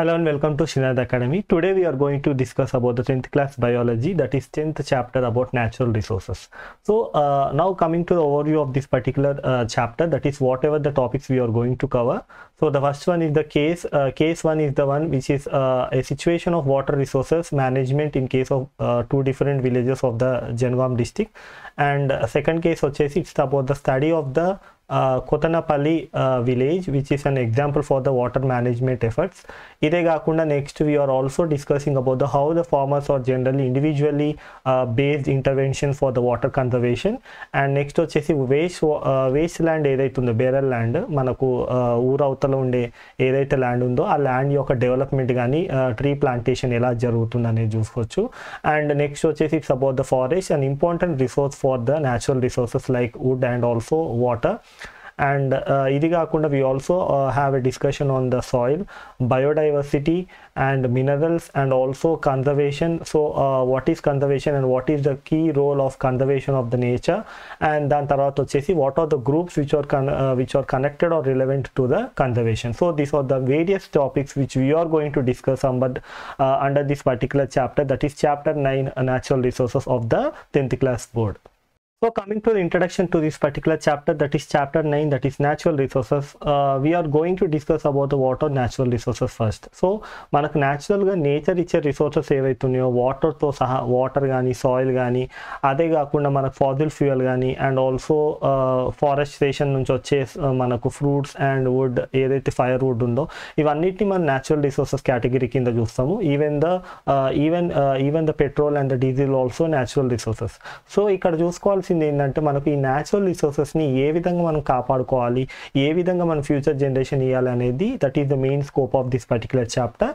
Hello and welcome to Shinad Academy. Today we are going to discuss about the 10th class biology, that is 10th chapter about natural resources. So now coming to the overview of this particular chapter, that is whatever the topics we are going to cover. So the first one is the case one is the one which is a situation of water resources management in case of two different villages of the Jangam district, and second case it's about the study of the Kotanapalli village, which is an example for the water management efforts. Ide gaakunda next we are also discussing about the how the farmers are generally individually based intervention for the water conservation. And next వచ్చేసి waste land ఏదైతే ఉందో barrel land మనకు ఊరవతల ఉండే ఏదైతే land ఉందో ఆ land యొక్క development కానీ ట్రీ ప్లాంటేషన్ ఎలా జరుగుతుంది అనేది చూసుకోవచ్చు. అండ్ నెక్స్ట్ వచ్చేసి it's about the forest, an important resource for the natural resources like wood and also water. And ఇది కాకుండా we also have a discussion on the soil, biodiversity and minerals and also conservation. So what is conservation and what is the key role of conservation of the nature, and దాని తర్వాత వచ్చేసి what are the groups which are connected or relevant to the conservation. So these are the various topics which we are going to discuss under this particular chapter, that is chapter 9, natural resources of the 10th class board. So coming to the introduction to this particular chapter, that is chapter 9, that is natural resources, we are going to discuss about the water natural resources first. So మనకు న్యాచురల్గా nature ఇచ్చే resources ఏవైతున్నాయో వాటర్తో సహా, water కానీ soil కానీ, అదే కాకుండా మనకు ఫాజిల్ ఫ్యూయల్ కానీ అండ్ ఆల్సో ఫారెస్టేషన్ నుంచి వచ్చే మనకు ఫ్రూట్స్ అండ్ వుడ్ ఏదైతే ఫైర్ వుడ్ ఉందో ఇవన్నిటిని మనం న్యాచురల్ రిసోర్సెస్ కేటగిరీ కింద చూస్తాము. Even the petrol and the diesel also natural resources. So ఇక్కడ చూసుకోవాల్సి ఏంటంటే మనకు ఈ న్యాచురల్ రిసోర్సెస్ని ఏ విధంగా మనం కాపాడుకోవాలి, ఏ విధంగా మనం ఫ్యూచర్ జనరేషన్ ఇవ్వాలి అనేది that is the main scope of this particular chapter.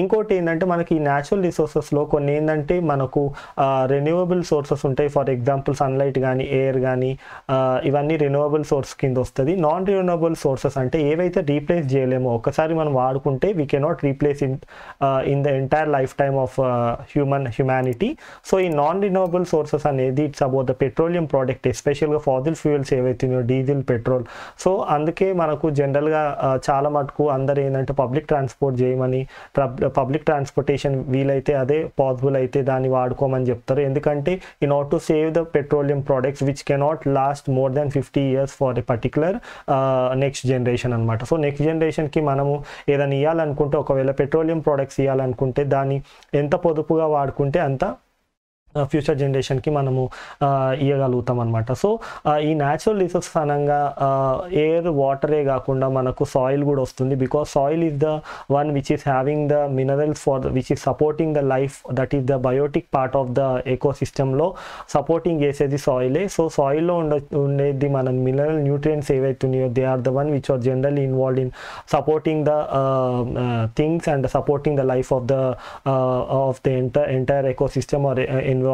ఇంకోటి ఏంటంటే మనకి ఈ న్యాచురల్ రిసోర్సెస్లో కొన్ని ఏంటంటే మనకు రెన్యూవబుల్ సోర్సెస్ ఉంటాయి. ఫర్ ఎగ్జాంపుల్ సన్లైట్ కానీ ఎయిర్ కానీ ఇవన్నీ రెన్యూవబుల్ సోర్స్ కింద వస్తుంది. నాన్ రెన్యూవబుల్ సోర్సెస్ అంటే ఏవైతే రీప్లేస్ చేయలేమో, ఒకసారి మనం వాడుకుంటే we cannot replace in the entire life time of humanity. So ఈ నాన్ రెన్యూవబుల్ సోర్సెస్ అనేది it's about the petroleum product, ఎస్పెషల్గా ఫాజిల్ ఫ్యూయల్స్ ఏవైతున్నాయో డీజిల్, పెట్రోల్. సో అందుకే మనకు జనరల్గా చాలా మటుకు అందరు ఏంటంటే పబ్లిక్ ట్రాన్స్పోర్ట్ చేయమని, పబ్లిక్ ట్రాన్స్పోర్టేషన్ వీలైతే అదే పాసిబుల్ అయితే దాన్ని వాడుకోమని చెప్తారు. ఎందుకంటే in order to save the petroleum products which cannot last more than 50 years for a particular next generation అనమాట. సో నెక్స్ట్ జనరేషన్కి మనము ఏదైనా ఇవ్వాలనుకుంటే, ఒకవేళ పెట్రోలియం ప్రోడక్ట్స్ ఇవ్వాలనుకుంటే దాన్ని ఎంత పొదుపుగా వాడుకుంటే అంత ఫ్యూచర్ జనరేషన్కి మనము ఇవ్వగలుగుతాం అనమాట. సో ఈ న్యాచురల్ రిసోర్సెస్ అనగా ఎయిర్, వాటరే కాకుండా మనకు సాయిల్ కూడా వస్తుంది. Because soil is the one which is having the minerals which is supporting the life, that is the biotic part of the ఎకోసిస్టంలో సపోర్టింగ్ చేసేది సాయిలే. సో సాయిల్లో ఉండేది మన మినరల్ న్యూట్రియంట్స్ ఏవైతున్నాయో they are the one which are generally involved in supporting the things and supporting the life of the entire ecosystem or environment.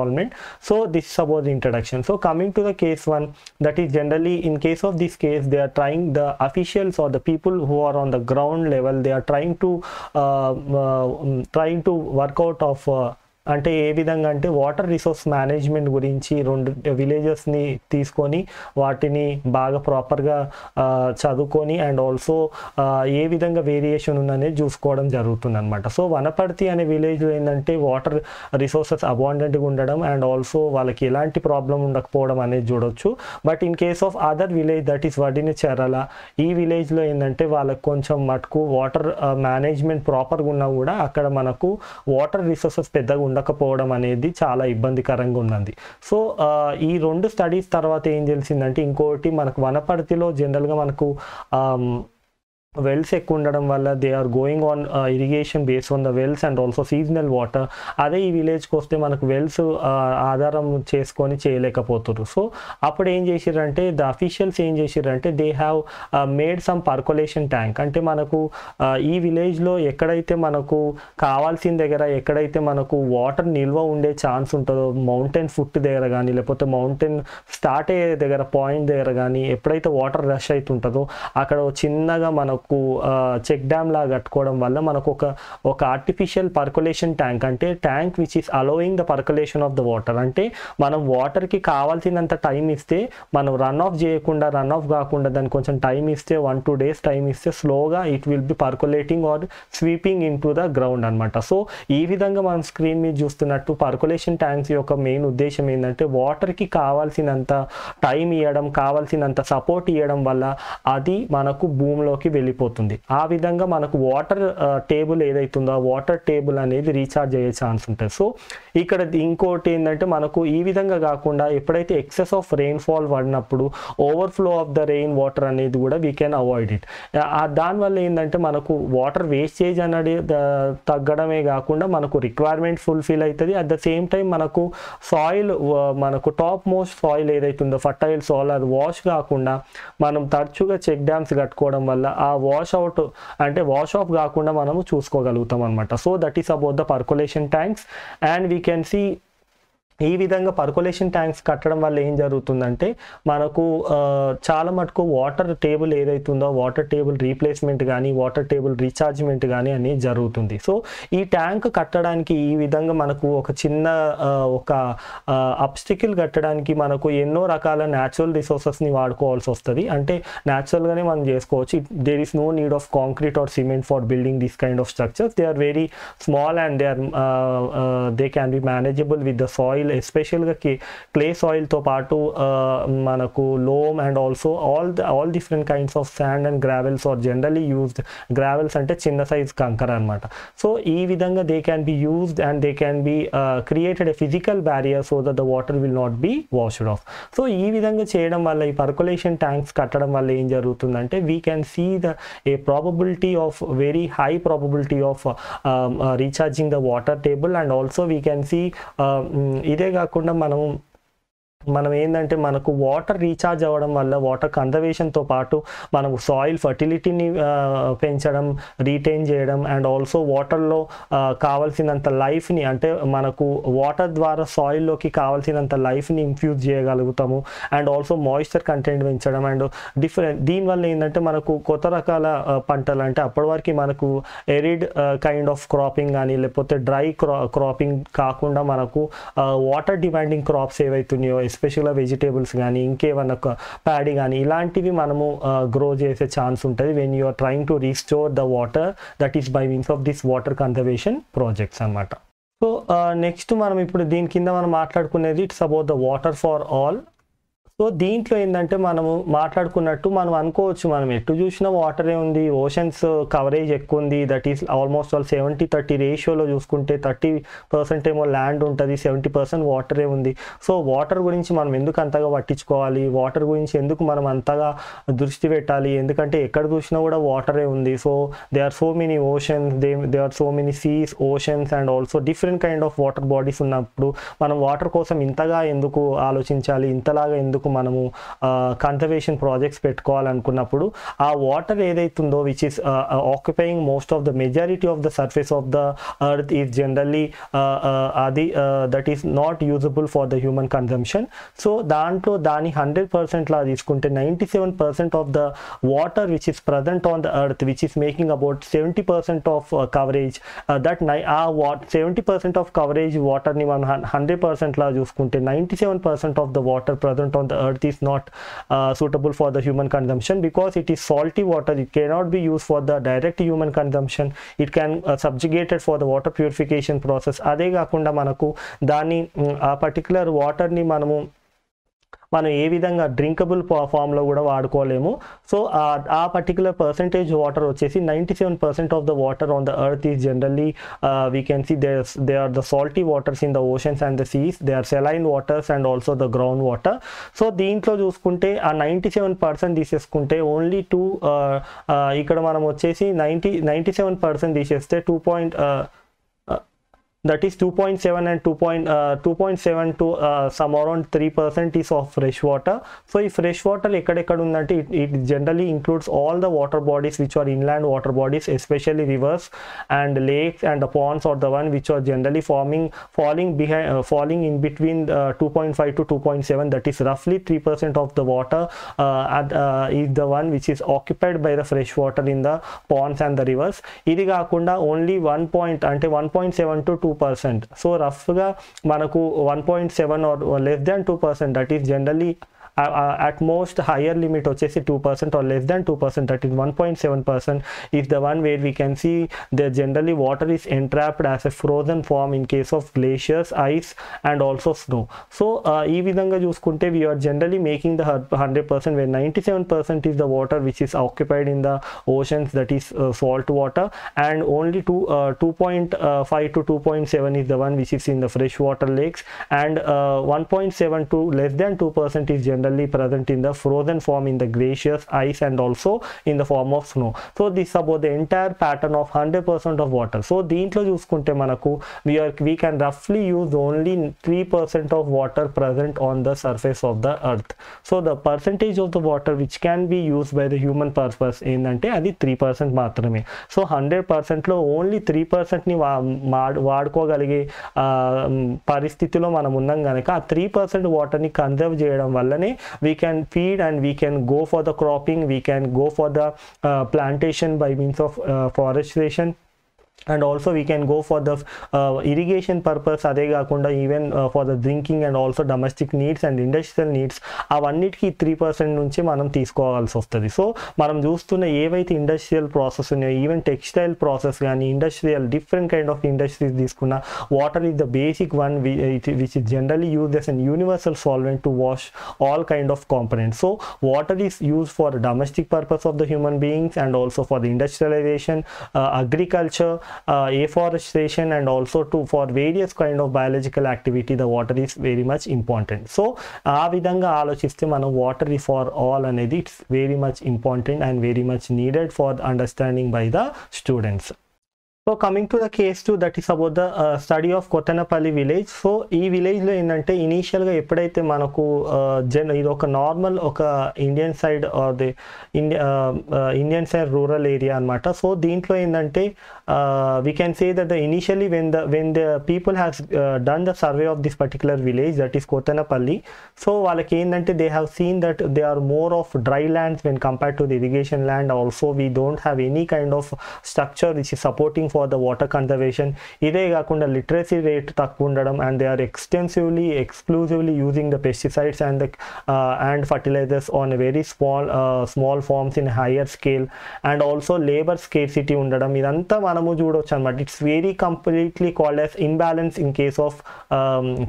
So this is about the introduction. So coming to the case one, that is generally in case of this case they are trying, the officials or the people who are on the ground level, they are trying to work out of అంటే ఏ విధంగా అంటే water resource management గురించి 2 విలేజెస్ని తీసుకొని వాటిని బాగా ప్రాపర్గా చదువుకొని and also a విధంగా వేరియేషన్ ఉందనేది చూసుకోవడం జరుగుతుంది అనమాట. సో వనపర్తి అనే విలేజ్లో ఏంటంటే వాటర్ రిసోర్సెస్ అబాండెంట్గా ఉండడం అండ్ ఆల్సో వాళ్ళకి ఎలాంటి ప్రాబ్లం ఉండకపోవడం అనేది చూడొచ్చు. But in case of other village that is వడిని చెరల, ఈ విలేజ్లో ఏంటంటే వాళ్ళకి కొంచెం మటుకు వాటర్ మేనేజ్మెంట్ ప్రాపర్గా ఉన్నా కూడా అక్కడ మనకు వాటర్ రిసోర్సెస్ పెద్దగా ఉండకపోవడం అనేది చాలా ఇబ్బందికరంగా ఉన్నది. సో ఈ 2 స్టడీస్ తర్వాత ఏం తెలిసిందంటే ఇంకోటి మనకు వనపర్తిలో జనరల్గా మనకు వెల్స్ ఎక్కువ ఉండడం వల్ల they are going on irrigation based on the wells and also seasonal water. అదే ఈ విలేజ్కి వస్తే మనకు వెల్స్ ఆధారం చేసుకొని చేయలేకపోతున్నారు. సో అప్పుడు ఏం చేసిరంటే ద అఫీషియల్స్ ఏం చేసిరంటే they have made some percolation tank. అంటే మనకు ఈ విలేజ్లో ఎక్కడైతే మనకు కావాల్సిన దగ్గర ఎక్కడైతే మనకు వాటర్ నిల్వ ఉండే ఛాన్స్ ఉంటుందో, మౌంటైన్ ఫుట్ దగ్గర కానీ లేకపోతే మౌంటైన్ స్టార్ట్ అయ్యే దగ్గర పాయింట్ దగ్గర కానీ ఎప్పుడైతే వాటర్ రష్ అవుతుంటుందో అక్కడ చిన్నగా మనకు మనకు చెక్ డ్యామ్ లాగా కట్టుకోవడం వల్ల మనకు ఒక ఆర్టిఫిషియల్ పర్కులేషన్ ట్యాంక్, అంటే tank which is allowing the percolation of the water, అంటే మనం వాటర్కి కావాల్సినంత టైం ఇస్తే మనం రన్ ఆఫ్ చేయకుండా, రన్ ఆఫ్ కాకుండా దానికి కొంచెం టైం ఇస్తే 1-2 days టైం ఇస్తే స్లోగా it will be percolating or sweeping into the ground అనమాట. సో ఈ విధంగా మనం స్క్రీన్ మీద చూస్తున్నట్టు పర్కులేషన్ ట్యాంక్స్ యొక్క మెయిన్ ఉద్దేశం ఏంటంటే వాటర్కి కావాల్సినంత టైం ఇవ్వడం, కావాల్సినంత సపోర్ట్ ఇవ్వడం వల్ల అది మనకు భూమిలోకి వెళ్ళిపోతుంది. ఆ విధంగా మనకు వాటర్ టేబుల్ ఏదైతుందో ఆ వాటర్ టేబుల్ అనేది రీఛార్జ్ అయ్యే ఛాన్స్ ఉంటుంది. సో ఇక్కడ ఇంకోటి ఏంటంటే మనకు ఈ విధంగా కాకుండా ఎప్పుడైతే ఎక్సెస్ ఆఫ్ రెయిన్ఫాల్ పడినప్పుడు overflow of the rain water అనేది కూడా వీ కెన్ అవాయిడ్ ఇట్. దానివల్ల ఏంటంటే మనకు వాటర్ వేస్టేజ్ అనేది తగ్గడమే కాకుండా మనకు రిక్వైర్మెంట్ ఫుల్ఫిల్ అవుతుంది. అట్ ద సేమ్ టైం మనకు సాయిల్, మనకు టాప్ మోస్ట్ సాయిల్ ఏదైతుందో ఫర్టైల్ సాయిల్ అది వాష్ కాకుండా మనం తరచుగా చెక్ డ్యామ్స్ కట్టుకోవడం వల్ల ఆ వాష్ అవుట్ అంటే వాష్ ఆఫ్ కాకుండా మనము చూసుకోగలుగుతాం అనమాట. So that is about the percolation tanks. And we can see ఈ విధంగా పర్కులేషన్ ట్యాంక్స్ కట్టడం వల్ల ఏం జరుగుతుందంటే మనకు చాలా మటుకు వాటర్ టేబుల్ ఏదైతుందో వాటర్ టేబుల్ రీప్లేస్మెంట్ కానీ వాటర్ టేబుల్ రీఛార్జ్మెంట్ కానీ అనేది జరుగుతుంది. సో ఈ ట్యాంక్ కట్టడానికి ఈ విధంగా మనకు ఒక చిన్న ఒక అబ్స్టికల్ కట్టడానికి మనకు ఎన్నో రకాల న్యాచురల్ రిసోర్సెస్ని వాడుకోవాల్సి వస్తుంది. అంటే న్యాచురల్గానే మనం చేసుకోవచ్చు. There is no need of concrete or cement for building this kind of structures. They are very small and they can be manageable with the soil, ఎస్పెషల్గా క్లే సాయిల్తో పాటు మనకు loam and also all different kinds of sand and gravels are generally used. Gravels అంటే చిన్న size కంకర అనమాట. So ఈ విధంగా they can be used and they can be created a physical barrier so that the water will not be washed of. So ఈ విధంగా చేయడం వల్ల ఈ పర్కులేషన్ ట్యాంక్స్ కట్టడం వల్ల ఏం జరుగుతుందంటే we can see a probability of very high probability of recharging the water table. And also we can see ఇదే కాకుండా మనం ఏంటంటే మనకు వాటర్ రీఛార్జ్ అవ్వడం వల్ల వాటర్ కన్జర్వేషన్తో పాటు మనకు సాయిల్ ఫర్టిలిటీని పెంచడం, రీటైన్ చేయడం అండ్ ఆల్సో వాటర్లో కావాల్సినంత లైఫ్ని, అంటే మనకు వాటర్ ద్వారా సాయిల్లోకి కావాల్సినంత లైఫ్ని ఇన్ఫ్యూజ్ చేయగలుగుతాము. అండ్ ఆల్సో మాయిశ్చర్ కంటెంట్ పెంచడం అండ్ దీనివల్ల ఏంటంటే మనకు కొత్త రకాల పంటలు, అంటే అప్పటి వరకు మనకు ఎరిడ్ కైండ్ ఆఫ్ క్రాపింగ్ కానీ లేకపోతే డ్రై క్రాపింగ్ కాకుండా మనకు వాటర్ డిమాండింగ్ క్రాప్స్ ఏవైతున్నాయో ఎస్పెషల్గా వెజిటేబుల్స్ కానీ ఇంకేమన్నా ప్యాడీ కానీ ఇలాంటివి మనము గ్రో చేసే ఛాన్స్ ఉంటుంది when you are trying to restore the water that is by means of this water conservation projects అనమాట. సో నెక్స్ట్ మనం ఇప్పుడు దీని కింద మనం మాట్లాడుకునేది it's about the water for all. So దీంట్లో ఏంటంటే మనము మాట్లాడుకున్నట్టు మనం అనుకోవచ్చు మనం ఎటు చూసినా వాటరే ఉంది, ఓషన్స్ కవరేజ్ ఎక్కువ ఉంది, దట్ ఈస్ ఆల్మోస్ట్ ఆల్ 70-30 రేషియోలో చూసుకుంటే 30% ఏమో ల్యాండ్ ఉంటుంది, 70% వాటరే ఉంది. సో వాటర్ గురించి మనం ఎందుకు అంతగా పట్టించుకోవాలి, వాటర్ గురించి ఎందుకు మనం అంతగా దృష్టి పెట్టాలి, ఎందుకంటే ఎక్కడ చూసినా కూడా వాటరే ఉంది. So they are so many oceans, they are so many seas, oceans and also different kind of water bodies ఉన్నప్పుడు మనం వాటర్ కోసం ఇంతగా ఎందుకు ఆలోచించాలి, ఇంతలాగా ఎందుకు మనము కన్జర్వేషన్ ప్రాజెక్ట్స్ పెట్టుకోవాలనుకున్నప్పుడు ఆ వాటర్ ఏదైతుందో which is occupying most of the majority of the surface of the earth is generally అది that is not usable for the human consumption. So దాంట్లో దాని 100% లా తీసుకుంటే 97% of the water which is present on the earth which is making about 70% of coverage, that 70% of coverage వాటర్ని మనం 100% లా చూసుకుంటే 97% of the water present on the earth is not suitable for the human consumption because it is salty water. It cannot be used for the direct human consumption. It can subjugated for the water purification process. అదే కాకుండా మనకు దాని ఆ particular వాటర్ని మనం ఏ విధంగా drinkable ఫామ్లో కూడా వాడుకోలేము. సో ఆ పర్టికులర్ పర్సంటేజ్ వాటర్ వచ్చేసి 97% of the water on the earth is generally we can see they are the salty waters in the oceans and the seas, they are saline waters and also the ground water. So దీంట్లో చూసుకుంటే ఆ 97% తీసేసుకుంటే only ఇక్కడ మనం వచ్చేసి 97% తీసేస్తే that is 2.7 and 2.7 to some around 3% is of fresh water. So if fresh water ekkadekada undante, it generally includes all the water bodies which are inland water bodies, especially rivers and lakes, and the ponds are the one which are generally falling in between 2.5 to 2.7, that is roughly 3% of the water is the one which is occupied by the fresh water in the ponds and the rivers. ఇది కాకుండా only 1.7 to 2%. So రఫ్గా మనకు 1.7 or less than 2%, that is generally at most higher limit వచ్చేసి 2% or less than 2%, that is 1.7% is the one where we can see that generally water is entrapped as a frozen form in case of glaciers, ice and also snow. So ఈ విధంగా చూసుకుంటే we are generally making the 100%, where 97% is the water which is occupied in the oceans, that is salt water, and only 2.5 to 2.7 is the one which is in the freshwater lakes, and 1.7 to less than 2% is generally present in the frozen form in the glaciers, ice and also in the form of snow. So this is about the entire pattern of 100% of water. So దీంట్లో చూసుకుంటే మనకు we can roughly use only 3% of water present on the surface of the earth. So the percentage of the water which can be used by the human purpose ఏంటంటే అది 3% మాత్రమే. So 100%లో only 3%ని వాడుకోగలిగే పరిస్థితిలో మనం ఉన్నాం కనుక ఆ 3% వాటర్ని కన్జర్వ్ చేయడం వల్లనే we can feed and we can go for the cropping, we can go for the plantation by means of forestation, and also we can go for the irrigation purpose. అదే కాకుండా even for the drinking and also domestic needs and industrial needs, అవన్నిటికీ 3% నుంచి మనం తీసుకోవాల్సి వస్తుంది. So మనం చూస్తున్న ఏవైతే ఇండస్ట్రియల్ ప్రాసెస్ ఉన్నాయో, ఈవెన్ టెక్స్టైల్ ప్రాసెస్ కానీ industrial different kind of industries తీసుకున్న, water is the basic one which is generally used as an universal solvent to wash all kind of components. So water is used for domestic purpose of the human beings and also for the industrialization, agriculture, afforestation, and also for various kind of biological activity. The water is very much important. So ఆ విధంగా ఆలోచిస్తే మనం water is for all అనేది it's very much important and very much needed for understanding by the students. So coming to the case 2, that is about the study of Kotanapalli village. So ఈ విలేజ్లో ఏంటంటే ఇనీషియల్గా ఎప్పుడైతే మనకు ఇది ఒక normal ఒక Indian side or the Indian side rural area అనమాట. సో దీంట్లో ఏంటంటే we can say that initially when the people has done the survey of this particular village, that is Kotanapalli, so వాళ్ళకి ఏంటంటే they have seen that they are more of dry lands when compared to the irrigation land. Also we don't have any kind of structure which is supporting for the water conservation. ఇదే కాకుండా literacy rate తక్కువ ఉండడం, and they are exclusively using the pesticides and fertilizers on a very small forms in higher scale, and also labor scarcity ఉండడం. ఇదంతా మనము చూడవచ్చు అనమాట. It's very completely called as imbalance in case of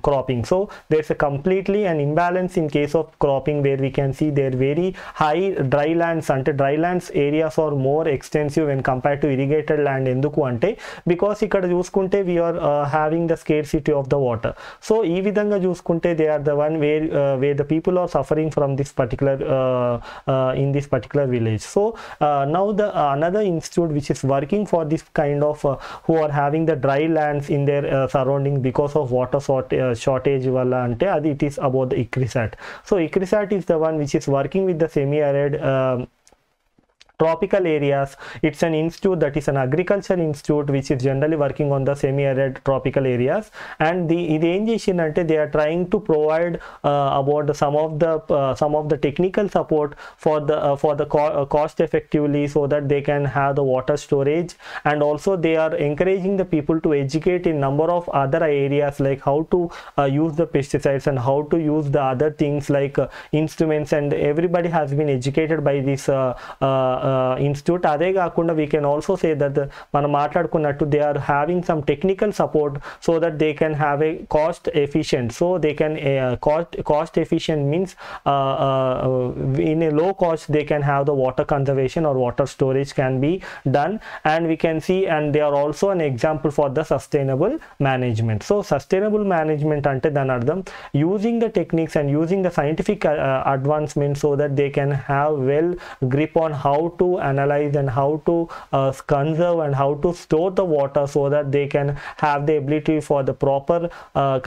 cropping. So there's a completely an imbalance in case of cropping, where we can see there very high dry lands, అంటే dry lands areas are more extensive when compared to irrigated land. ఎందుకు అంటే because ఇక్కడ చూసుకుంటే we are having the scarcity of the water. So ఈ విధంగా చూసుకుంటే they are the one where the people are suffering from this particular in this particular village. So now the another institute which is working for this kind of who are having the dry lands in their surroundings because of water shortage వల్ల అంటే అది it is about the ICRISAT. So ICRISAT is the one which is working with the semi-arid tropical areas. It's an institute that is an agriculture institute which is generally working on the semi-arid tropical areas, and ఇది ఏం చేసిందంటే they are trying to provide about some of the technical support for the cost effectively, so that they can have the water storage, and also they are encouraging the people to educate in number of other areas like how to use the pesticides and how to use the other things like instruments, and everybody has been educated by this institute. అదే కాకుండా we can also say that మనం మాట్లాడుకున్నట్టు they are having some technical support so that they can have a cost efficient. So they can cost efficient means in a low cost they can have the water conservation or water storage can be done, and we can see, and they are also an example for the sustainable management. So sustainable management అంటే దాని అర్థం using the techniques and using the scientific advancement so that they can have well grip on how to analyze and how to conserve and how to store the water so that they can have the ability for the proper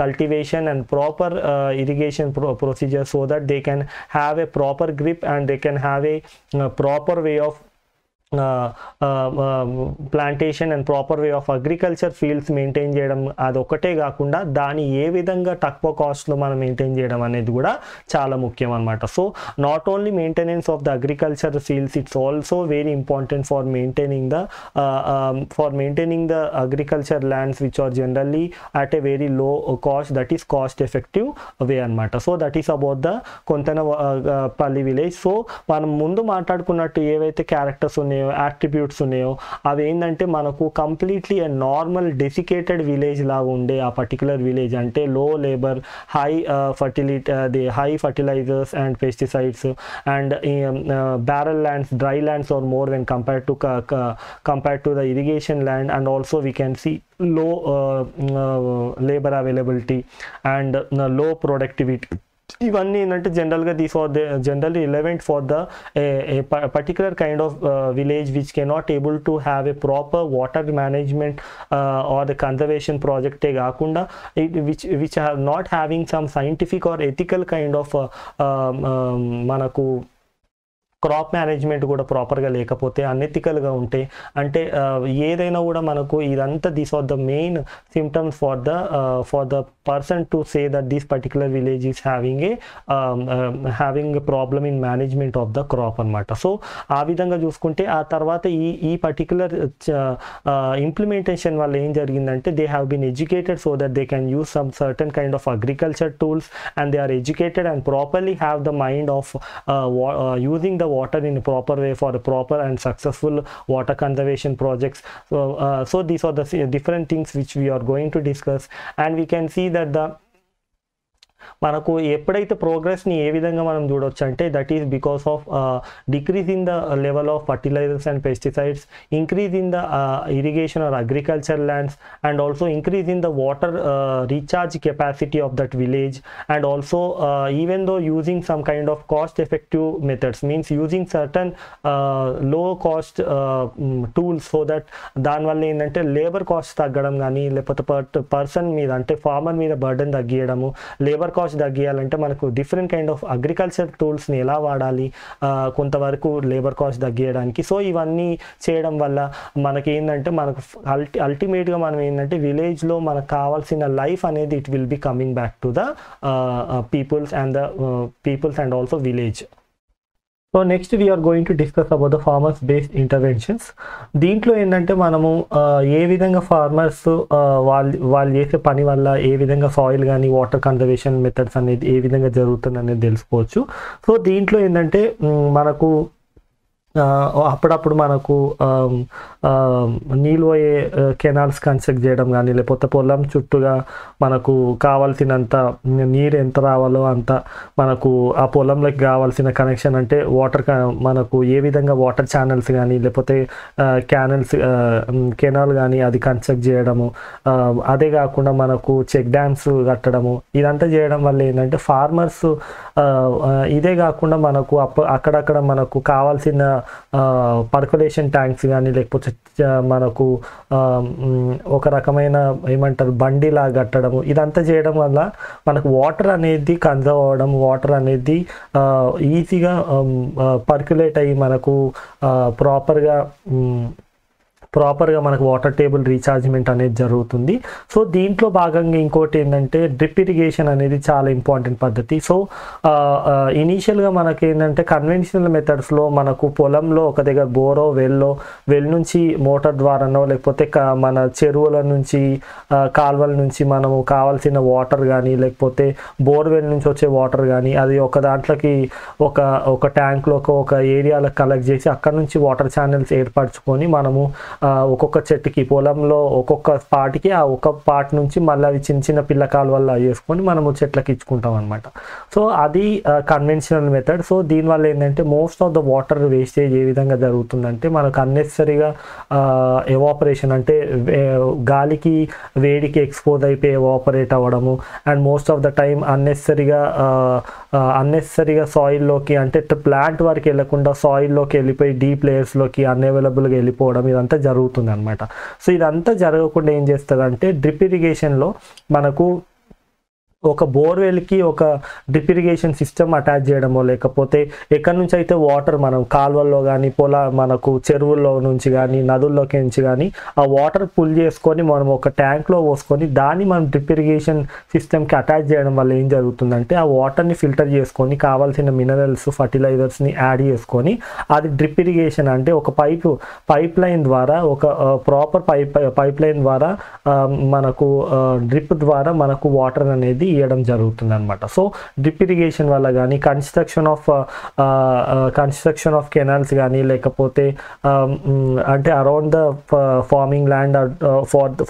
cultivation and proper irrigation procedure, so that they can have a proper grip and they can have a proper way of plantation and proper way of agriculture fields maintain చేయడం. అదొకటే కాకుండా దాని ఏ విధంగా తక్కువ కాస్ట్లో మనం maintain చేయడం అనేది కూడా చాలా ముఖ్యం అనమాట. So not only maintenance of the agriculture fields, it's also very important for maintaining the agriculture lands which are generally at a very low cost, that is cost effective way అనమాట. So that is about the Kontanapalli village. So మనం ముందు మాట్లాడుకున్నట్టు ఏవైతే characters ఉన్నాయో, attributes ఉన్నాయో, అవి ఏంటంటే మనకు completely normal desiccated village లాగా ఉండే ఆ పర్టికులర్ విలేజ్, అంటే లో labour, high fertilizers and pesticides, and barren lands, dry lands or more when compared to the irrigation land, and also we can see low labor availability and low productivity. ఇవన్నీ ఏంటంటే జనరల్గా these are generally relevant for the particular kind of village which cannot able to have a proper water management or the conservation ప్రాజెక్టే కాకుండా which are not having some scientific or ethical kind of మనకు crop management కూడా ప్రాపర్గా లేకపోతే, అన్ఎథికల్గా ఉంటే, అంటే ఏదైనా కూడా మనకు ఇదంతా these are the main symptoms for the person to say that this particular village is having problem in management of the crop అనమాట. సో ఆ విధంగా చూసుకుంటే ఆ తర్వాత ఈ పర్టికులర్ ఇంప్లిమెంటేషన్ వల్ల ఏం జరిగిందంటే they have been educated so that they can use some certain kind of agriculture tools and they are educated and properly have the mind of using the water in a proper way for a proper and successful water conservation projects. So these are the different things which we are going to discuss, and we can see that మనకు ఎప్పుడైతే ప్రోగ్రెస్ని ఏ విధంగా మనం చూడవచ్చు అంటే that is because of decrease in the level of fertilizers and pesticides, increase in the irrigation or agriculture lands, and also increase in the water recharge capacity of that village, and also even though using some kind of cost effective methods, means using certain low cost tools, so that దానివల్ల ఏంటంటే labour cost తగ్గడం కానీ, లేకపోతే person మీద అంటే farmer మీద burden తగ్గియడము, labour cost తగ్గియాలంటే మనకు different kind of agriculture టూల్స్ని ఎలా వాడాలి కొంతవరకు లేబర్ కాస్ట్ తగ్గియడానికి. సో ఇవన్నీ చేయడం వల్ల మనకి ఏంటంటే మనకు అల్టిమేట్గా మనం ఏంటంటే విలేజ్లో మనకు కావాల్సిన లైఫ్ అనేది it will be coming back to the peoples and also village. So next we are going to discuss about the farmers based interventions. దీంట్లో ఏంటంటే మనము ఏ విధంగా ఫార్మర్స్ వాళ్ళు చేసే పని వల్ల ఏ విధంగా సాయిల్ కానీ వాటర్ కన్జర్వేషన్ మెథడ్స్ అనేది ఏ విధంగా జరుగుతుంది అనేది తెలుసుకోవచ్చు. సో దీంట్లో ఏంటంటే మనకు అప్పుడప్పుడు మనకు నీళ్ళు పోయే కెనాల్స్ కన్స్ట్రక్ట్ చేయడం కానీ, లేకపోతే పొలం చుట్టూగా మనకు కావాల్సినంత నీరు ఎంత రావాలో అంత మనకు ఆ పొలంలోకి కావాల్సిన కనెక్షన్ అంటే వాటర్ మనకు ఏ విధంగా వాటర్ ఛానల్స్ కానీ లేకపోతే కెనాల్ కానీ అది కన్స్ట్రక్ట్ చేయడము, అదే కాకుండా మనకు చెక్ డ్యామ్స్ కట్టడము, ఇదంతా చేయడం వల్ల ఏంటంటే ఫార్మర్స్ ఇదే కాకుండా మనకు అక్కడక్కడ మనకు కావాల్సిన పర్కులేషన్ ట్యాంక్స్ కానీ లేకపోతే మనకు ఒక రకమైన ఏమంటారు బండిలా కట్టడము, ఇదంతా చేయడం వల్ల మనకు వాటర్ అనేది కన్జర్వ్ అవ్వడం, వాటర్ అనేది ఈజీగా పర్క్యులేట్ అయ్యి మనకు ప్రాపర్గా మనకు వాటర్ టేబుల్ రీఛార్జ్మెంట్ అనేది జరుగుతుంది. సో దీంట్లో భాగంగా ఇంకోటి ఏంటంటే డ్రిప్ ఇరిగేషన్ అనేది చాలా ఇంపార్టెంట్ పద్ధతి. సో ఇనీషియల్గా మనకి ఏంటంటే కన్వెన్షనల్ మెథడ్స్లో మనకు పొలంలో ఒక దగ్గర బోరో వెల్ నుంచి మోటార్ ద్వారానో లేకపోతే మన చెరువుల నుంచి కాల్వల నుంచి మనము కావాల్సిన వాటర్ కానీ లేకపోతే బోర్వెల్ నుంచి వచ్చే వాటర్ కానీ అది ఒక దాంట్లోకి ఒక ట్యాంక్లో ఒక ఏరియాలో కలెక్ట్ చేసి అక్కడ నుంచి వాటర్ ఛానల్స్ ఏర్పరచుకొని మనము ఒక్కొక్క చెట్టుకి పొలంలో ఒక్కొక్క పార్ట్కి ఆ ఒక్క పార్ట్ నుంచి మళ్ళీ అవి చిన్న చిన్న పిల్లకాల వల్ల వేసుకొని మనము చెట్లకి ఇచ్చుకుంటాం అనమాట. సో అది కన్వెన్షనల్ మెథడ్. సో దీనివల్ల ఏంటంటే most of the water wastage ఏ విధంగా జరుగుతుందంటే మనకు అన్నెసరీగా ఎవాపరేషన్ అంటే గాలికి వేడికి ఎక్స్పోజ్ అయిపోయి ఎవాపరేట్ అవ్వడము, and most of the time అన్నెసరీగా అన్నెసరీగా సాయిల్లోకి అంటే ప్లాంట్ వరకు వెళ్ళకుండా సాయిల్లోకి వెళ్ళిపోయి డీప్ లేయర్స్లోకి అన్అవైలబుల్గా వెళ్ళిపోవడం ఇదంతా జరుగుతుంది అనమాట. సో ఇదంతా జరగకుండా ఏం చేస్తుందంటే డ్రిప్ ఇరిగేషన్లో మనకు ఒక బోర్వెల్కి ఒక డ్రిప్ ఇరిగేషన్ సిస్టమ్ అటాచ్ చేయడమో లేకపోతే ఎక్కడి నుంచి అయితే వాటర్ మనం కాలువల్లో కానీ మనకు చెరువుల్లో నుంచి కానీ నదుల్లోకి నుంచి కానీ ఆ వాటర్ పుల్ చేసుకొని మనం ఒక ట్యాంక్లో పోసుకొని దాన్ని మనం డ్రిప్ ఇరిగేషన్ సిస్టమ్కి అటాచ్ చేయడం వల్ల ఏం జరుగుతుందంటే ఆ వాటర్ని ఫిల్టర్ చేసుకొని కావాల్సిన మినరల్స్ ఫర్టిలైజర్స్ని యాడ్ చేసుకొని అది డ్రిప్ ఇరిగేషన్ అంటే ఒక పైప్ లైన్ ద్వారా ఒక ప్రాపర్ పైప్ లైన్ ద్వారా మనకు డ్రిప్ ద్వారా మనకు వాటర్ అనేది ఇవ్వడం జరుగుతుంది అనమాట. సో డ్రిప్ ఇరిగేషన్ వల్ల కానీ కన్స్ట్రక్షన్ ఆఫ్ కెనాల్స్ కానీ లేకపోతే అంటే around the farming land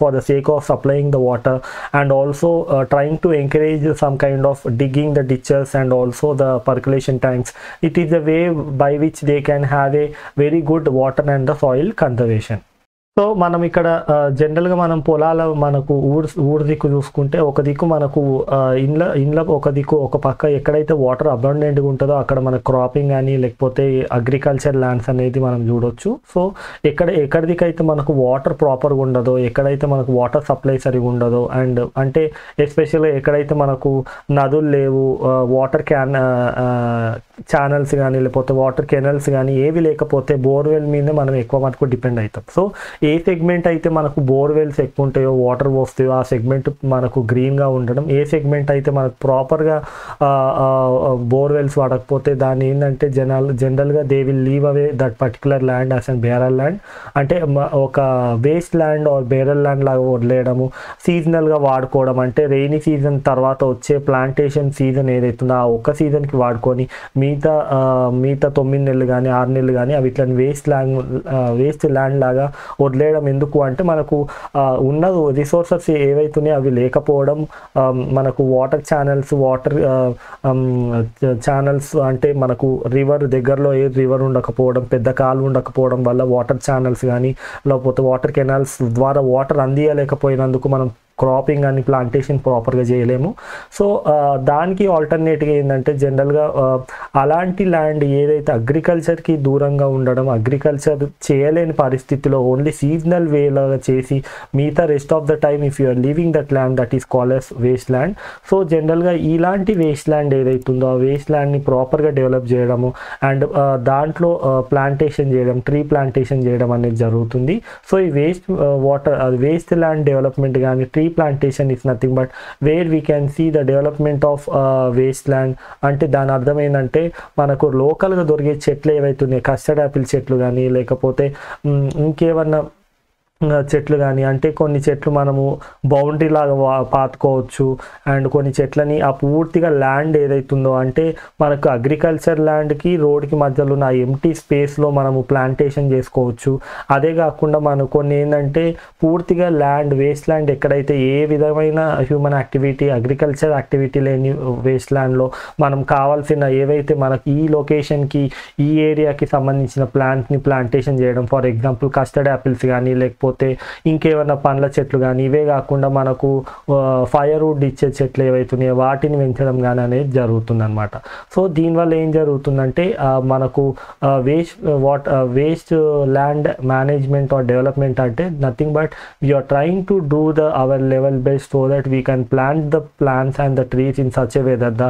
for the sake of supplying the water and also trying to encourage some kind of digging the ditches and also the percolation tanks. It is a way by which they can have a very good water and the soil conservation. So మనం ఇక్కడ జనరల్గా మనం పొలాల మనకు ఊరు దిక్కు చూసుకుంటే ఒక దిక్కు మనకు ఇండ్ల ఒక దిక్కు ఒక పక్క ఎక్కడైతే వాటర్ అబండెంట్గా ఉంటుందో అక్కడ మన క్రాపింగ్ కానీ లేకపోతే అగ్రికల్చర్ ల్యాండ్స్ అనేది మనం చూడొచ్చు. సో ఎక్కడికైతే మనకు వాటర్ ప్రాపర్గా ఉండదో ఎక్కడైతే మనకు వాటర్ సప్లై సరిగా ఉండదో అండ్ అంటే ఎస్పెషల్గా ఎక్కడైతే మనకు నదులు లేవు వాటర్ ఛానల్స్ కానీ లేకపోతే వాటర్ కెనల్స్ కానీ ఏవి లేకపోతే బోర్వెల్ మీద మనం ఎక్కువ మటుకు డిపెండ్ అవుతాం. సో ఏ సెగ్మెంట్ అయితే మనకు బోర్వెల్స్ ఎక్కువ ఉంటాయో వాటర్ వస్తాయో ఆ సెగ్మెంట్ మనకు గ్రీన్గా ఉండడం, ఏ సెగ్మెంట్ అయితే మనకు ప్రాపర్గా బోర్వెల్స్ వాడకపోతే దాన్ని ఏంటంటే జనరల్గా they will leave away that particular land as and barren land అంటే ఒక waste land or barren land లాగా వదిలేయడము, సీజనల్గా వాడుకోవడం అంటే రెయినీ సీజన్ తర్వాత వచ్చే ప్లాంటేషన్ సీజన్ ఏదైతుందో ఆ ఒక్క సీజన్కి వాడుకొని మిగతా 9 నెలలు కానీ 6 నెలలు కానీ అవి ఇట్లా వేస్ట్ ల్యాండ్ లాగా వదిలేయడం. ఎందుకు అంటే మనకు ఉన్న రిసోర్సెస్ ఏవైతున్నాయో అవి లేకపోవడం, మనకు వాటర్ ఛానల్స్ అంటే మనకు దగ్గరలో ఏ రివర్ ఉండకపోవడం, పెద్ద కాలువ ఉండకపోవడం వల్ల వాటర్ ఛానల్స్ కానీ లేకపోతే వాటర్ కెనాల్స్ ద్వారా వాటర్ అందియలేకపోయినందుకు మనం క్రాపింగ్ అని ప్లాంటేషన్ ప్రాపర్గా చేయలేము. సో దానికి ఆల్టర్నేట్గా ఏంటంటే జనరల్గా అలాంటి ల్యాండ్ ఏదైతే అగ్రికల్చర్కి దూరంగా ఉండడం, అగ్రికల్చర్ చేయలేని పరిస్థితిలో ఓన్లీ సీజనల్ వేలాగా చేసి మిగతా rest of the time if you are leaving that land that is called as waste land. So జనరల్గా ఇలాంటి వేస్ట్ ల్యాండ్ ఏదైతుందో ఆ వేస్ట్ ల్యాండ్ని ప్రాపర్గా డెవలప్ చేయడము అండ్ దాంట్లో ప్లాంటేషన్ చేయడం, ట్రీ ప్లాంటేషన్ చేయడం అనేది జరుగుతుంది. సో ఈ వేస్ట్ ల్యాండ్ డెవలప్మెంట్ కానీ tree plantation is nothing but where we can see the development of wasteland అంటే దాని అర్థం ఏంటంటే మనకు లోకల్గా దొరికే చెట్లు ఏవైతున్నాయి కస్టర్డ్ యాపిల్ చెట్లు కానీ లేకపోతే ఇంకేమన్నా చెట్లు కానీ అంటే కొన్ని చెట్లు మనము బౌండరీ లాగా పాతుకోవచ్చు అండ్ కొన్ని చెట్లని ఆ పూర్తిగా ల్యాండ్ ఏదైతుందో అంటే మనకు అగ్రికల్చర్ ల్యాండ్కి రోడ్కి మధ్యలో ఉన్న ఎంటీ స్పేస్లో మనము ప్లాంటేషన్ చేసుకోవచ్చు. అదే కాకుండా మనం కొన్ని ఏంటంటే పూర్తిగా వేస్ట్ ల్యాండ్ ఎక్కడైతే ఏ విధమైన హ్యూమన్ యాక్టివిటీ అగ్రికల్చర్ యాక్టివిటీ లేని వేస్ట్ ల్యాండ్లో మనం కావాల్సిన ఏవైతే మనకి ఈ లొకేషన్కి ఈ ఏరియాకి సంబంధించిన ప్లాంట్ని ప్లాంటేషన్ చేయడం, ఫర్ ఎగ్జాంపుల్ కస్టర్డ్ యాపిల్స్ కానీ లేకపోతే ఇంకేమైనా పండ్ల చెట్లు కానీ ఇవే కాకుండా మనకు ఫైర్ వుడ్ ఇచ్చే చెట్లు ఏవైతున్నాయో వాటిని పెంచడం కానీ అనేది జరుగుతుంది అనమాట. సో దీనివల్ల ఏం జరుగుతుందంటే మనకు waste land management or development అంటే nothing but we are trying to do our level best so that we can plant the plants and the trees in such a way that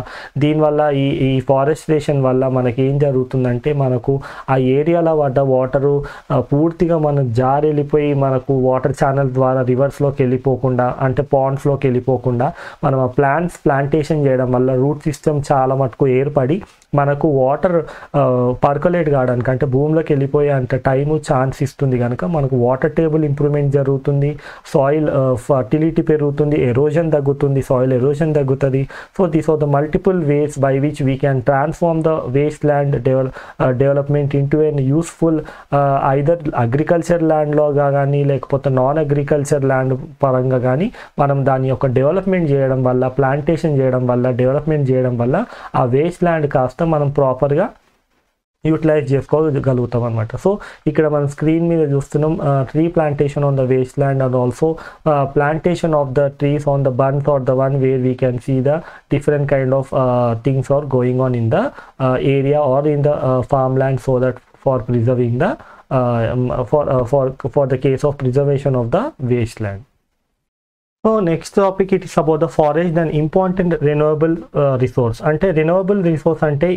దీనివల్ల ఈ ఫారెస్ట్రేషన్ వల్ల మనకి ఏం జరుగుతుందంటే మనకు ఆ ఏరియాలో పడ్డ వాటరు పూర్తిగా మనం జారి వెళ్ళిపోయి మనకు వాటర్ ఛానల్ ద్వారా రివర్స్లోకి వెళ్ళిపోకుండా అంటే పాండ్స్లోకి వెళ్ళిపోకుండా మనం ఆ ప్లాంటేషన్ చేయడం వల్ల రూట్ సిస్టమ్ చాలా మటుకు ఏర్పడి మనకు వాటర్ పర్కులేట్ కావడానికి అంటే భూమిలోకి వెళ్ళిపోయే అంత టైము ఛాన్స్ ఇస్తుంది కనుక మనకు వాటర్ టేబుల్ ఇంప్రూవ్మెంట్ జరుగుతుంది, సాయిల్ ఫర్టిలిటీ పెరుగుతుంది, ఎరోజన్ తగ్గుతుంది, సాయిల్ ఎరోజన్ తగ్గుతుంది. So these are the multiple ways by which we can transform the waste land development into an useful either agriculture ల్యాండ్లో కానీ లేకపోతే నాన్ అగ్రికల్చర్ ల్యాండ్ పరంగా కానీ మనం దాని యొక్క డెవలప్మెంట్ చేయడం వల్ల ప్లాంటేషన్ చేయడం వల్ల డెవలప్మెంట్ చేయడం వల్ల ఆ వేస్ట్ ల్యాండ్ కాస్త మనం ప్రాపర్గా యూటిలైజ్ చేసుకోగలుగుతాం అనమాట. సో ఇక్కడ మనం స్క్రీన్ మీద చూస్తున్నాం tree plantation on the waste land and also plantation of the trees on the bunds or the one where we can see the different kind of things are going on in the area or in the farmland, so that for preserving the for the case of preservation of the wasteland. So next topic it is about the forest and important renewable resource. అంటే renewable resource అంటే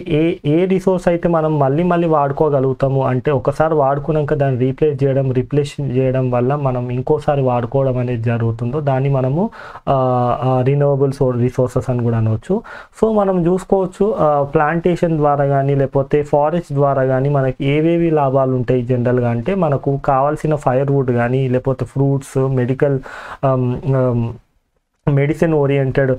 ఏ resource అయితే మనం మళ్ళీ వాడుకోగలుగుతాము, అంటే ఒకసారి వాడుకున్నాక దాన్ని replace చేయడం వల్ల మనం ఇంకోసారి వాడుకోవడం అనేది జరుగుతుందో దాన్ని మనము రెన్యూవబుల్ రిసోర్సెస్ అని కూడా అనవచ్చు. సో మనం చూసుకోవచ్చు ప్లాంటేషన్ ద్వారా కానీ లేకపోతే ఫారెస్ట్ ద్వారా కానీ మనకి ఏవేవి లాభాలు ఉంటాయి జనరల్గా అంటే మనకు కావాల్సిన ఫైర్ వుడ్ కానీ లేకపోతే ఫ్రూట్స్, మెడిసిన్ ఓరియంటెడ్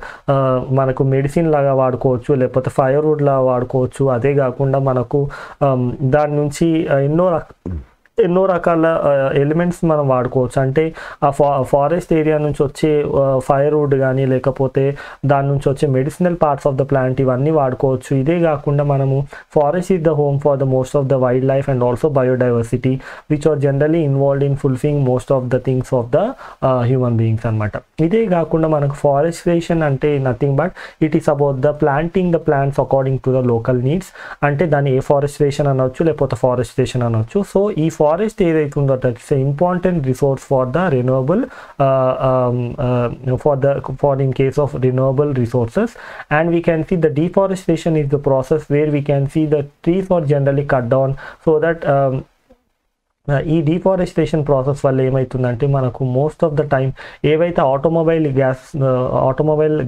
మనకు మెడిసిన్ లాగా వాడుకోవచ్చు, లేకపోతే ఫైర్వుడ్ లాగా వాడుకోవచ్చు. అదే కాకుండా మనకు దాని నుంచి ఎన్నో రకాల ఎలిమెంట్స్ మనం వాడుకోవచ్చు. అంటే ఆ ఫారెస్ట్ ఏరియా నుంచి వచ్చే ఫైర్వుడ్ కానీ లేకపోతే దాని నుంచి వచ్చే medicinal parts of the plant ఇవన్నీ వాడుకోవచ్చు. ఇదే కాకుండా మనము forest is the home for the most of the wild life and also biodiversity which are generally involved in fulfilling most of the things of the human beings అనమాట. ఇదే కాకుండా మనకు forestation అంటే nothing but it is about the planting the plants according to the local needs. అంటే దాన్ని ఏ forestation అనవచ్చు లేకపోతే forestation అనవచ్చు. సో ఈ ఫారెస్ట్ ఏదైతే ఉందో that is important resource for the renewable for in case of renewable resources. And we can see the deforestation is the process where we can see the trees are generally cut down so that ఈ deforestation process వల్ల ఏమవుతుందంటే మనకు most of the time ఏవైతే automobile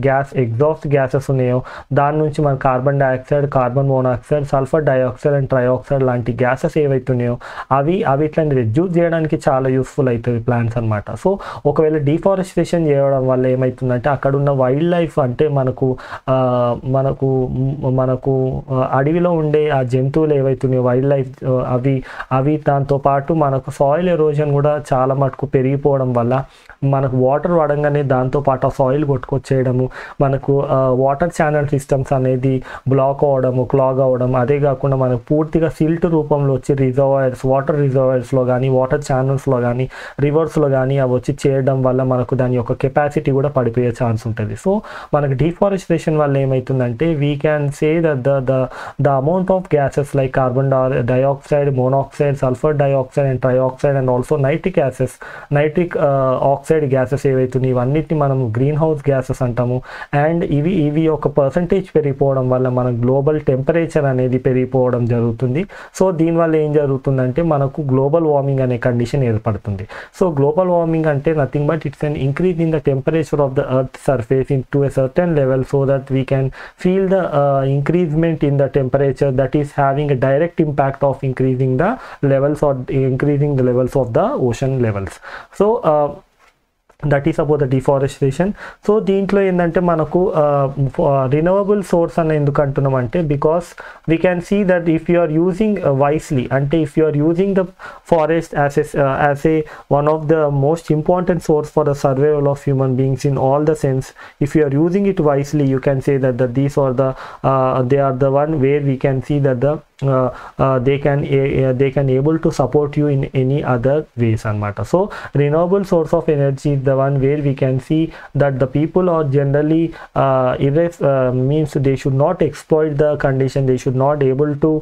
gas exhaust gases ఉన్నాయో దాని నుంచి మన carbon dioxide, carbon monoxide, sulphur dioxide and trioxide లాంటి గ్యాసెస్ ఏవైతే ఉన్నాయో అవి ఇట్లా రెడ్యూస్ చేయడానికి చాలా యూస్ఫుల్ అవుతుంది ప్లాంట్స్ అనమాట. సో ఒకవేళ డిఫారెస్టేషన్ చేయడం వల్ల ఏమవుతుందంటే అక్కడ ఉన్న వైల్డ్ లైఫ్ అంటే మనకు అడవిలో ఉండే ఆ జంతువులు ఏవైతున్నాయో వైల్డ్ లైఫ్ అవి దాంతో పాటు మనకు సాయిల్ ఎరోజన్ కూడా చాలా మటుకు పెరిగిపోవడం వల్ల మనకు వాటర్ పడంగానే దాంతోపాటు ఆ సాయిల్ కొట్టుకొచ్చేయడము, మనకు వాటర్ ఛానల్ సిస్టమ్స్ అనేది బ్లాక్ అవ్వడము, క్లాగ్ అవ్వడం. అదే కాకుండా మనకు పూర్తిగా సిల్ట్ రూపంలో వచ్చి రిజర్వాయర్స్, వాటర్ రిజర్వాయర్స్లో కానీ వాటర్ ఛానల్స్లో కానీ రివర్స్లో కానీ అవి వచ్చి చేయడం వల్ల మనకు దాని యొక్క కెపాసిటీ కూడా పడిపోయే ఛాన్స్ ఉంటుంది. సో మనకు డిఫారెస్టేషన్ వల్ల ఏమవుతుందంటే we can say that the amount of gases like carbon dioxide, monoxide, sulphur dioxide and trioxide and also nitric oxide gases ఏవైతున్నాయి ఇవన్నిటిని మనం గ్రీన్ హౌస్ గ్యాసెస్ అంటాము. అండ్ ఇవి ఒక పర్సంటేజ్ పెరిగిపోవడం వల్ల మన గ్లోబల్ టెంపరేచర్ అనేది పెరిగిపోవడం జరుగుతుంది. సో దీనివల్ల ఏం జరుగుతుందంటే మనకు గ్లోబల్ వార్మింగ్ అనే కండిషన్ ఏర్పడుతుంది. సో గ్లోబల్ వార్మింగ్ అంటే nothing but it's an increase in the temperature of the earth surface to a certain level so that we can feel the ఇంక్రీజ్మెంట్ in the temperature that is having a direct impact of increasing the levels of the ocean levels. So that is about the deforestation. So దీంట్లో ఏంటంటే మనకు renewable source అని ఎందుకు అంటున్నాం అంటే because we can see that if you are using wisely అంటే if you are using the forest as a one of the most important source for the survival of human beings in all the sense, if you are using it wisely you can say that these are they are the one where we can see that the they can able to support you in any other ways anamata. So renewable source of energy is the one where we can see that the people are generally means they should not exploit the condition, they should not able to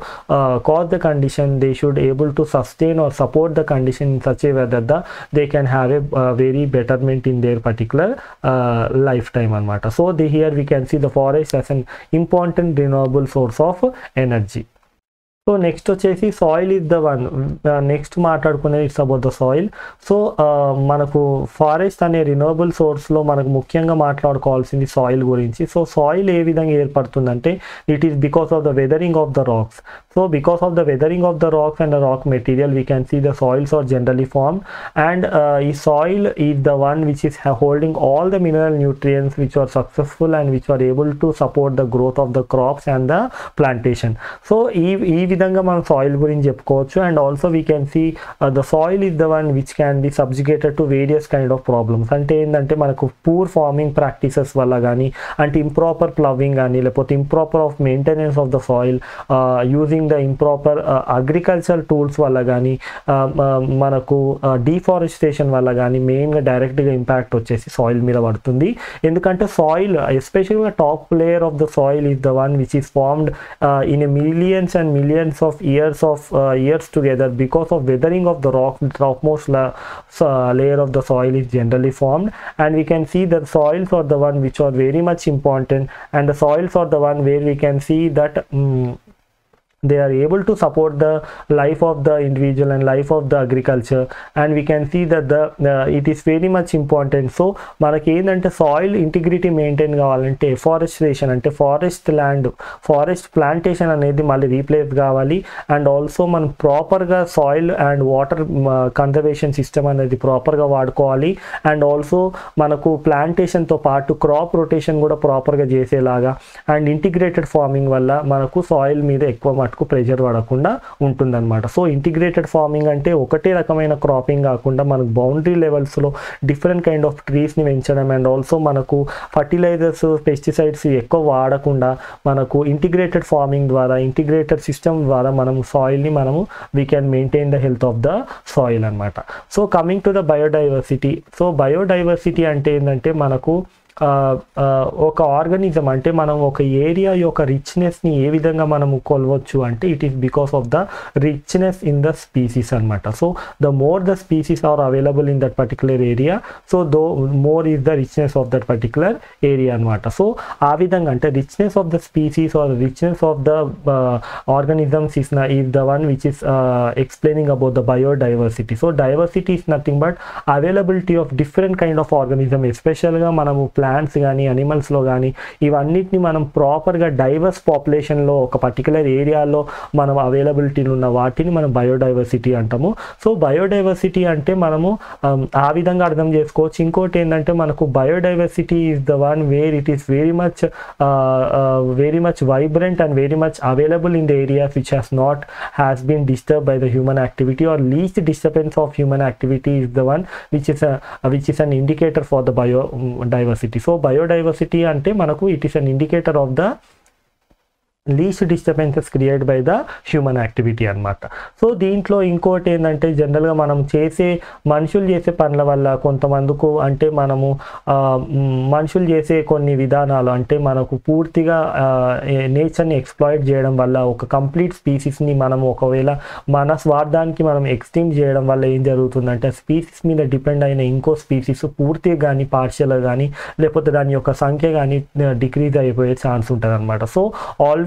cause the condition, they should able to sustain or support the condition in such a way that they can have a very betterment in their particular lifetime anamata. So here we can see the forest as an important renewable source of energy. So next వచ్చేసి soil is the one. Next మాట్లాడుకునేది it's about the soil. So మనకు forest అనే renewable సోర్స్లో మనకు ముఖ్యంగా మాట్లాడుకోవాల్సింది soil గురించి. So soil ఏ విధంగా ఏర్పడుతుందంటే it is because of the weathering of the rocks. So because of the weathering of the rocks and the rock material we can see the soils are generally form and ఈ soil is the one which is holding all the mineral nutrients which are successful and which are able to support the growth of the crops and the plantation. So ఈ విధంగా మనం soil గురించి చెప్పుకోవచ్చు. And also we can see the soil is the one which can be subjugated to various kind of problems. అంటే ఏంటంటే మనకు poor farming practices వల్ల కానీ, అంటే ఇంప్రాపర్ ప్లవింగ్ కానీ, లేకపోతే improper of maintenance of the soil, using the improper agriculture tools వల్ల కానీ, మనకు డిఫారెస్టేషన్ వల్ల కానీ మెయిన్గా డైరెక్ట్గా ఇంపాక్ట్ వచ్చేసి సాయిల్ మీద పడుతుంది. ఎందుకంటే సాయిల్ ఎస్పెషల్గా top layer of the soil is the one which is formed in a millions and millions of years together because of weathering of the topmost layer of the soil is generally formed. And we can see that soils are the one which are very much important, and the soils are the one where we can see that they are able to support the life of the individual and life of the agriculture, and we can see that it is very much important. So మనకి ఏంటంటే soil integrity maintain కావాలంటే afforestation అంటే forest plantation అనేది మళ్ళీ replace కావాలి. And also మనం ప్రాపర్గా soil and water conservation system అనేది ప్రాపర్గా వాడుకోవాలి. అండ్ ఆల్సో మనకు ప్లాంటేషన్తో పాటు క్రాప్ రొటేషన్ కూడా ప్రాపర్గా చేసేలాగా, అండ్ ఇంటిగ్రేటెడ్ ఫార్మింగ్ వల్ల మనకు సాయిల్ మీద ఎక్కువ ప్రెషర్ పడకుండా ఉంటుందన్నమాట. సో ఇంటిగ్రేటెడ్ ఫార్మింగ్ అంటే ఒకటే రకమైన క్రాపింగ్ కాకుండా మనకు బౌండరీ లెవెల్స్లో డిఫరెంట్ కైండ్ ఆఫ్ ట్రీస్ని పెంచడం, అండ్ ఆల్సో మనకు ఫర్టిలైజర్స్ పెస్టిసైడ్స్ ఎక్కువ వాడకుండా మనకు ఇంటిగ్రేటెడ్ ఫార్మింగ్ ద్వారా, ఇంటిగ్రేటెడ్ సిస్టమ్ ద్వారా మనము సాయిల్ని we can maintain the health of the soil అనమాట. So coming to the biodiversity. So biodiversity అంటే ఏంటంటే మనకు ఒక ఆర్గానిజం అంటే మనం ఒక ఏరియా యొక్క రిచ్నెస్ని ఏ విధంగా మనము కొలవచ్చు అంటే it is because of the richness in the species అనమాట. So the more the species are available in that particular area, so more is the richness of that particular area అనమాట. సో ఆ విధంగా అంటే richness of the species or richness of the organisms is the one which is explaining about the biodiversity. So diversity is nothing but availability of different kind of organism, ఎస్పెషల్గా మనము plants కానీ అనిమల్స్లో కానీ ఇవన్నిటిని మనం ప్రాపర్గా డైవర్స్ పాపులేషన్లో ఒక particular ఏరియాలో మనం అవైలబిలిటీలు ఉన్న వాటిని మనం బయోడైవర్సిటీ అంటాము. సో బయోడైవర్సిటీ అంటే మనము ఆ విధంగా అర్థం చేసుకోవచ్చు. ఇంకోటి ఏంటంటే మనకు biodiversity is the one wear it is very much vibrant and very much available in the areas which has been disturbed by the human activity, or least disturbance of human activity is the one which is an indicator for the biodiversity. So biodiversity ante manaku it is an indicator of the least disturbances create by the human activity అనమాట. So దీంట్లో ఇంకోటి ఏంటంటే జనరల్గా మనం మనుషులు చేసే పనుల వల్ల కొంతమందికి అంటే మనుషులు చేసే కొన్ని విధానాలు అంటే మనకు పూర్తిగా నేచర్ని ఎక్స్ప్లాయిట్ చేయడం వల్ల ఒక కంప్లీట్ స్పీసీస్ని మనం ఒకవేళ మన స్వార్థానికి మనం ఎక్స్టింక్ట్ చేయడం వల్ల ఏం జరుగుతుందంటే స్పీసీస్ మీద డిపెండ్ అయిన ఇంకో స్పీసీస్ పూర్తిగా కానీ పార్షియల్గా కానీ లేకపోతే దాని యొక్క సంఖ్య కానీ డిక్రీజ్ అయిపోయే ఛాన్స్ ఉంటుంది అనమాట. So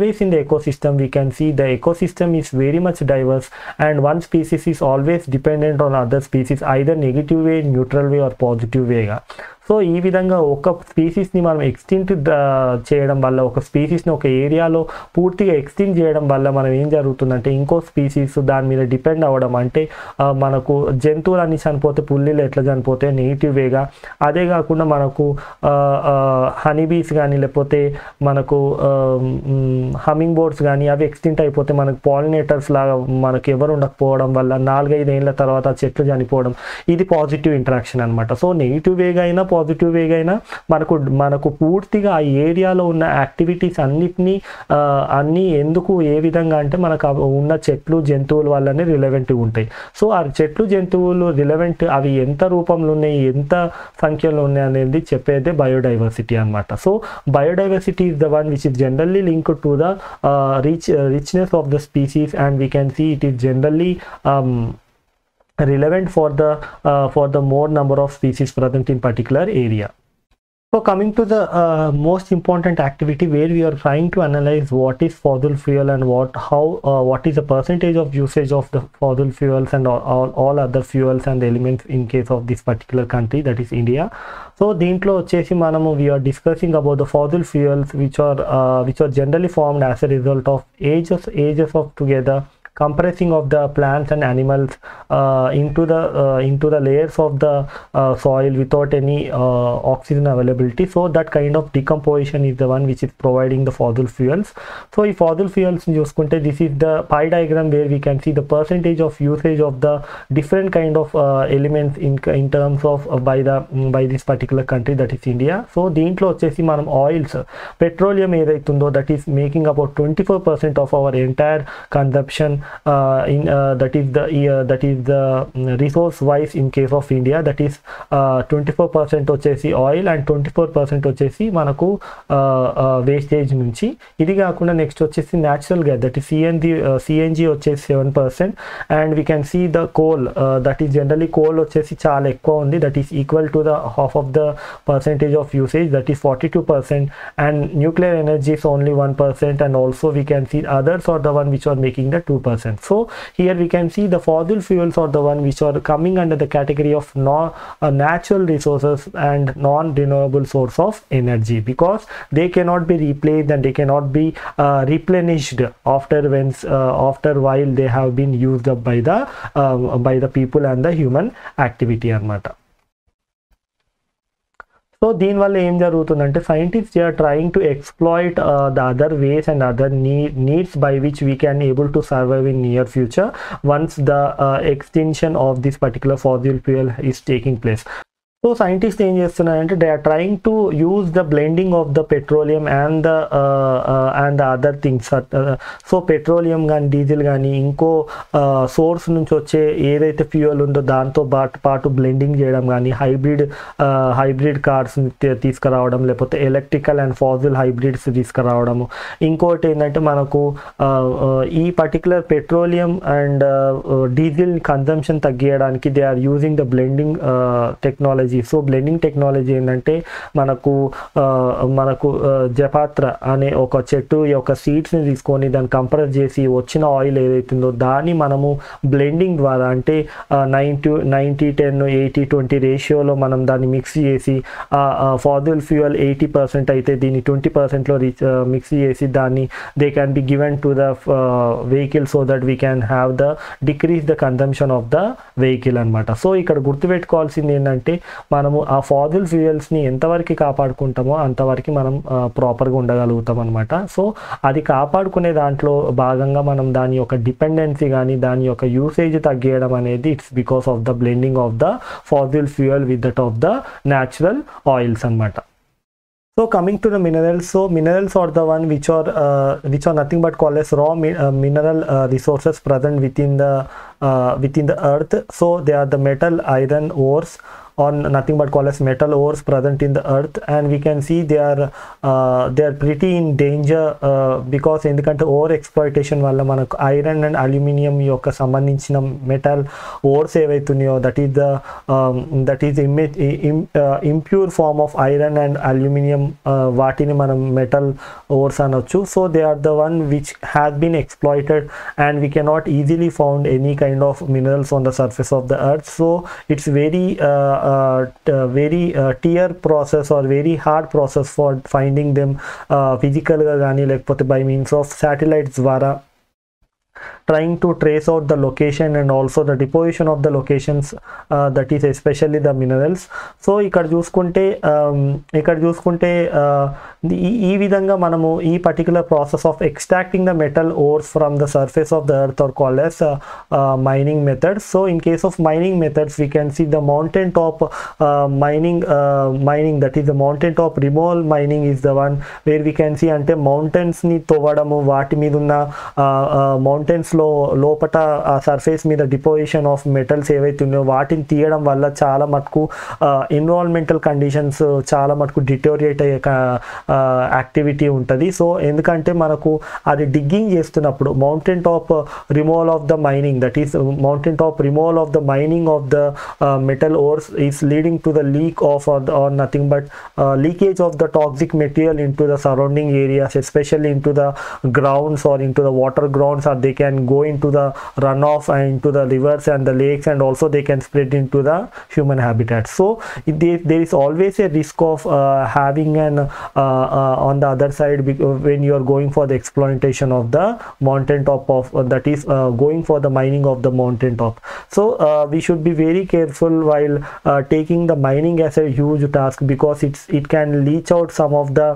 always in the ecosystem we can see the ecosystem is very much diverse, and one species is always dependent on other species either negative way, neutral way or positive way ga. So ఈ విధంగా ఒక స్పీసీస్ని మనం extinct చేయడం వల్ల, ఒక స్పీసీస్ని ఒక ఏరియాలో పూర్తిగా ఎక్స్టింక్ట్ చేయడం వల్ల మనం ఏం జరుగుతుందంటే ఇంకో స్పీసీస్ దాని మీద డిపెండ్ అవ్వడం, అంటే మనకు జంతువులన్నీ చనిపోతే పుల్లీలు ఎట్లా చనిపోతే నెగిటివ్ వేగా, అదే కాకుండా మనకు హనీబీస్ కానీ లేకపోతే మనకు హమ్మింగ్ బర్డ్స్ కానీ అవి ఎక్స్టింక్ట్ అయిపోతే మనకు పాలినేటర్స్ లాగా మనకు ఎవరు ఉండకపోవడం వల్ల 4-5 ఏళ్ళ తర్వాత చెట్లు చనిపోవడం, ఇది పాజిటివ్ ఇంటరాక్షన్ అనమాట. సో నెగిటివ్ వేగా అయినా పాజిటివ్ వేగా అయినా మనకు పూర్తిగా ఆ ఏరియాలో ఉన్న యాక్టివిటీస్ అన్నీ ఎందుకు ఏ విధంగా అంటే మనకు ఉన్న చెట్లు జంతువుల వల్లనే రిలవెంట్గా ఉంటాయి. సో ఆ చెట్లు జంతువులు రిలవెంట్ అవి ఎంత రూపంలో ఉన్నాయి, ఎంత సంఖ్యలో ఉన్నాయి అనేది చెప్పేదే బయోడైవర్సిటీ అనమాట. So biodiversity is the one which is generally linked to the richness of the species, and we can see it is generally relevant for the more number of species present in particular area. So coming to the most important activity where we are trying to analyze what is fossil fuel and what is the percentage of usage of the fossil fuels and all other fuels and elements in case of this particular country, that is India. So దీంట్లో వచ్చేసి మనము we are discussing about the fossil fuels which are generally formed as a result of ages of together compressing of the plants and animals into the layers of the soil without any oxygen availability. So that kind of decomposition is the one which is providing the fossil fuels. So if fossil fuels చూసుకుంటే, this is the pie diagram where we can see the percentage of usage of the different kind of elements in terms of by this particular country, that is India. So దీంట్లో వచ్చేసి మనం oils, petroleum ఏదైతుందో that is making about 24% of our entire consumption that is the resource wise in case of India, that is 24% వచ్చేసి oil and 24% వచ్చేసి మనకు wastage నుంచి. ఇది కాకుండా నెక్స్ట్ వచ్చేసి natural gas, that is CNG వచ్చేసి 7%, and we can see the coal, that is generally coal వచ్చేసి చాలా ఎక్కువ ఉంది, that is equal to the half of the percentage of usage, that is 42%, and nuclear energy is only 1%, and also we can see others are the one which are making the 2%. So here we can see the fossil fuels are the one which are coming under the category of natural resources and non-renewable source of energy, because they cannot be replaced and they cannot be replenished after while they have been used up by the people and the human activity అన్నమాట. So దీనివల్ల ఏం జరుగుతుందంటే, scientist are trying to exploit the other ways and other needs by which we can able to survive in near future once the extension of this particular fossil fuel is taking place. So scientist ఏం చేస్తున్నారంటే, they are trying to use the blending of the petroleum and the other things. So petroleum కానీ diesel కానీ ఇంకో source నుంచి వచ్చే ఏదైతే fuel ఉందో దాంతో పాటు బ్లెండింగ్ చేయడం కానీ, హైబ్రిడ్ కార్స్ తీసుకురావడం, లేకపోతే ఎలక్ట్రికల్ అండ్ ఫాసిల్ హైబ్రిడ్స్ తీసుకురావడము. ఇంకోటి ఏంటంటే మనకు ఈ particular petroleum and diesel consumption తగ్గించడానికి they are using the blending technology. So blending technology ఏంటంటే మనకు జపాత్ర అనే ఒక చెట్టు యొక్క సీడ్స్ని తీసుకొని దాన్ని కంప్రెస్ చేసి వచ్చిన ఆయిల్ ఏదైతుందో దాన్ని మనము బ్లెండింగ్ ద్వారా, అంటే 90-10 80-20 రేషియోలో మనం దాన్ని మిక్స్ చేసి ఫాసిల్ ఫ్యూయల్ 80% అయితే దీన్ని 20%లో మిక్స్ చేసి దాన్ని they can be given to the vehicle so that we can have the decrease the consumption of the vehicle అనమాట. సో ఇక్కడ గుర్తుపెట్టుకోవాల్సింది ఏంటంటే, మనము ఆ ఫాసిల్ ఫ్యూయల్స్ని ఎంతవరకు కాపాడుకుంటామో అంతవరకు మనం ప్రాపర్గా ఉండగలుగుతాం అనమాట. సో అది కాపాడుకునే దాంట్లో భాగంగా మనం దాని యొక్క డిపెండెన్సీ కానీ దాని యొక్క యూసేజ్ తగ్గియడం అనేది it's because of the blending of the fossil fuel with that of the natural oils అనమాట. So coming to the minerals, so minerals are the one which are nothing but called as raw mineral resources present within the earth. So they are the metal, iron ores, or nothing but called as metal ores present in the earth, and we can see they are pretty in danger because ఎందుకంటే over exploitation వల్ల మనకు iron and aluminium యొక్క సంబంధించిన metal ores ఏవైతున్నాయో that is impure form of iron and aluminium, వాటిని మనం metal ores అనొచ్చు. So they are the one which has been exploited and we cannot easily found any kind of minerals on the surface of the earth. So it's very tier process or very hard process for finding them physically gaani lekapothe by means of satellites ద్వారా trying to trace out the location and also the deposition of the locations, that is especially the minerals. So ఇక్కడ చూసుకుంటే ఈ విధంగా మనము ఈ particular process of extracting the metal ores from the surface of the earth are called as mining methods. So in case of mining methods we can see the mountain top mining, that is the mountain top removal mining is the one where we can see అంటే mountains ని తవ్వడము, వాటి మీద ఉన్న mountains లోపట ఆ surface మీద deposition of metals ఏవైతే ఉన్నాయో వాటిని తీయడం వల్ల చాలా మటుకు ఎన్విరాన్మెంటల్ కండిషన్స్ చాలా మటుకు డిటోరియేట్ అయ్యే యాక్టివిటీ ఉంటుంది. సో ఎందుకంటే మనకు అది డిగ్గింగ్ చేస్తున్నప్పుడు mountain top removal of the mining, that is mountain top removal of the mining of the metal ఓర్స్ is leading to the leak of or nothing but leakage of the toxic material into the surrounding areas, especially into the grounds or into the water grounds, or they can can go into the runoff and into the rivers and the lakes, and also they can spread into the human habitat. So there is always a risk of having an on the other side, when you are going for the exploitation of the mountain top of that is going for the mining of the mountain top. So we should be very careful while taking the mining as a huge task, because it can leach out some of the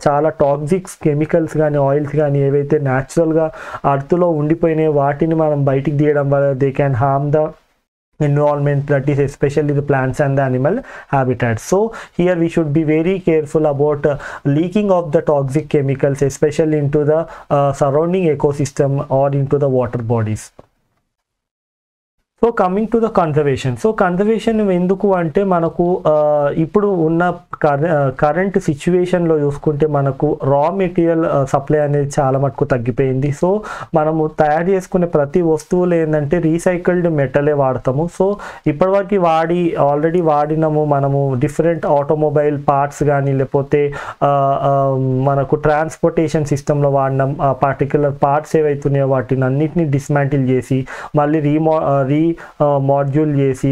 చాలా toxics chemicals కానీ oils కానీ ఏవైతే న్యాచురల్గా అర్త్లో ఉండిపోయినాయో వాటిని మనం బయటికి తీయడం వల్ల they can harm the environment, that is especially the plants and the animal habitat. So here we should be very careful about leaking of the toxic chemicals, especially into the surrounding ecosystem or into the water bodies. So coming to the conservation. So conservation ఎందుకు అంటే మనకు ఇప్పుడు ఉన్న current సిచ్యువేషన్లో చూసుకుంటే మనకు raw material supply అనేది చాలా మటుకు తగ్గిపోయింది. సో మనము తయారు చేసుకునే ప్రతి వస్తువులు ఏంటంటే రీసైకిల్డ్ మెటలే వాడతాము. సో ఇప్పటివరకు ఆల్రెడీ వాడినాము మనము డిఫరెంట్ ఆటోమొబైల్ పార్ట్స్ కానీ, లేకపోతే మనకు ట్రాన్స్పోర్టేషన్ సిస్టంలో వాడినాం ఆ పర్టికులర్ పార్ట్స్ ఏవైతున్నాయో వాటిని అన్నిటిని డిస్మాంటిల్ చేసి మళ్ళీ మాడ్యూల్ చేసి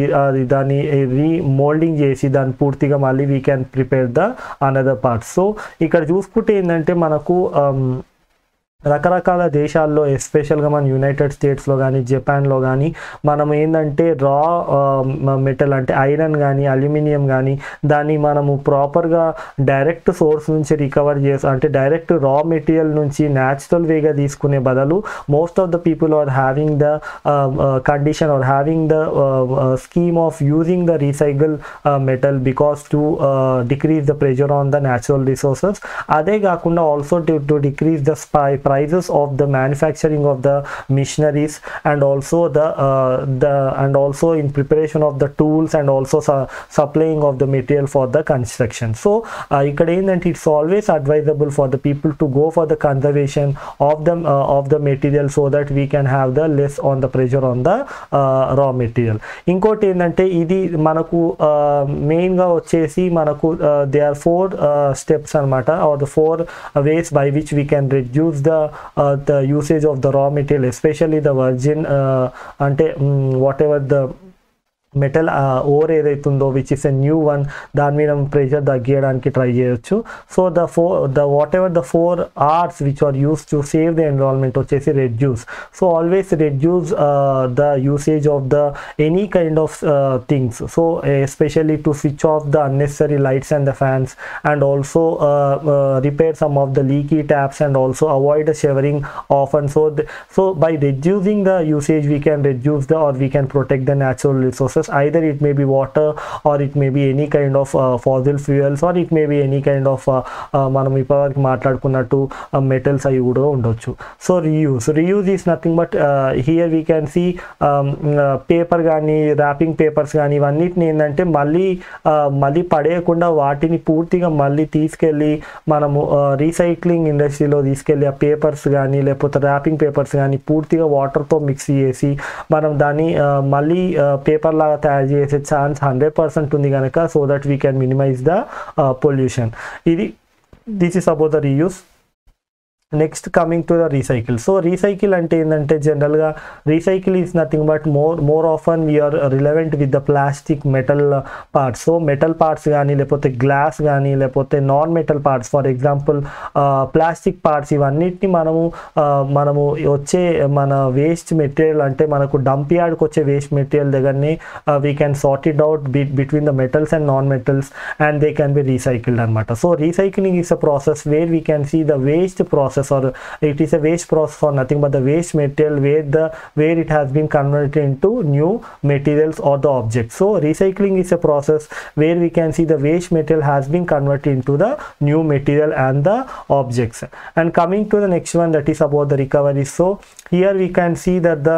దాన్ని రీమోల్డింగ్ చేసి దాన్ని పూర్తిగా మళ్ళీ we can prepare the another parts. So ఇక్కడ చూసుకుంటే ఏంటంటే మనకు రకరకాల దేశాల్లో, ఎస్పెషల్గా మన యునైటెడ్ స్టేట్స్లో కానీ జపాన్లో కానీ మనం ఏంటంటే రా మెటల్ అంటే ఐరన్ కానీ అల్యూమినియం కానీ దాన్ని మనము ప్రాపర్గా డైరెక్ట్ సోర్స్ నుంచి రికవర్ అంటే డైరెక్ట్ రా మెటీరియల్ నుంచి న్యాచురల్ వేగా తీసుకునే బదులు most of the people are having the condition or having the scheme of using the recycle metal because to decrease the pressure on the natural resources. అదే కాకుండా also to decrease the prices of the manufacturing of the machineries, and also and also in preparation of the tools, and also supplying of the material for the construction. So ikkada endante it's always advisable for the people to go for the conservation of the material, so that we can have the less on the pressure on the raw material. Inkoti endante idi manaku main ga vachesi manaku there are 4 steps anamata, or the 4 ways by which we can reduce the usage of the raw material, especially the virgin ante whatever the metal ore ఏదైతుందో which is a new one, దాని మీద pressure తగ్గించడానికి try చేయొచ్చు. So whatever the 4 R's which are use to save the environment వచ్చేసి reduce. So always reduce the usage of the any kind of things. So especially to switch off the unnecessary lights and the fans, and also repair some of the leaky taps, and also avoid the showering often. So by reducing the usage we can reduce or we can protect the natural resources. Either it may be water, or it may be any kind of fossil fuels, or it may be any kind of మనం ఇప్పటివరకు మాట్లాడుకున్నట్టు metals అవి కూడా ఉండొచ్చు. So reuse is nothing but here we can see paper కానీ wrapping papers కానీ ఇవన్నిటిని ఏంటంటే మళ్ళీ పడేయకుండా వాటిని పూర్తిగా మళ్ళీ తీసుకెళ్ళి మనము రీసైక్లింగ్ ఇండస్ట్రీలో తీసుకెళ్ళి ఆ పేపర్స్ కానీ లేకపోతే ర్యాపింగ్ పేపర్స్ కానీ పూర్తిగా వాటర్తో మిక్స్ చేసి మనం దాన్ని మళ్ళీ పేపర్ లాగా తయారు చేసే ఛాన్స్ 100% ఉంది కనుక, so that we can minimize the pollution. This is about the reuse. Next coming to the recycle. So recycle అంటే ఏంటంటే జనరల్గా recycle is nothing but more often we are relevant with the plastic metal parts. So metal parts కానీ లేకపోతే glass కానీ లేకపోతే non metal parts, for example plastic parts, ఇవన్నిటిని మనము వచ్చే మన వేస్ట్ మెటీరియల్ అంటే మనకు డంప్ యార్డ్కి వచ్చే వేస్ట్ మెటీరియల్ దగ్గరనే we can sort it out between the metals and non metals, and they can be recycled అనమాట. So recycling is a process where we can see the waste process, or it is a waste process or nothing but the waste material where it has been converted into new materials or the objects. So recycling is a process where we can see the waste material has been converted into the new material and the objects. And coming to the next one, that is about the recovery. So here we can see that the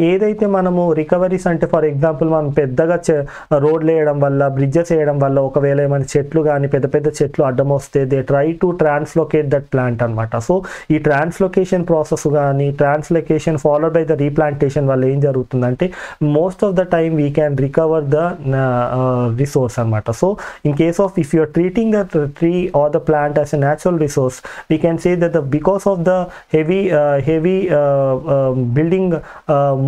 ఏదైతే మనము recoveries అంటే for example మనం పెద్దగా రోడ్లు వేయడం వల్ల, bridges వేయడం వల్ల ఒకవేళ ఏమైనా చెట్లు కానీ పెద్ద పెద్ద చెట్లు అడ్డం వస్తే they try to translocate that plant అనమాట. సో ఈ ట్రాన్స్లొకేషన్ ప్రాసెస్ కానీ translocation followed by the replantation వల్ల ఏం జరుగుతుందంటే most of the time we can recover the resource అనమాట. So in case of if you are treating the tree or the plant as a natural resource, we can say that because of the heavy building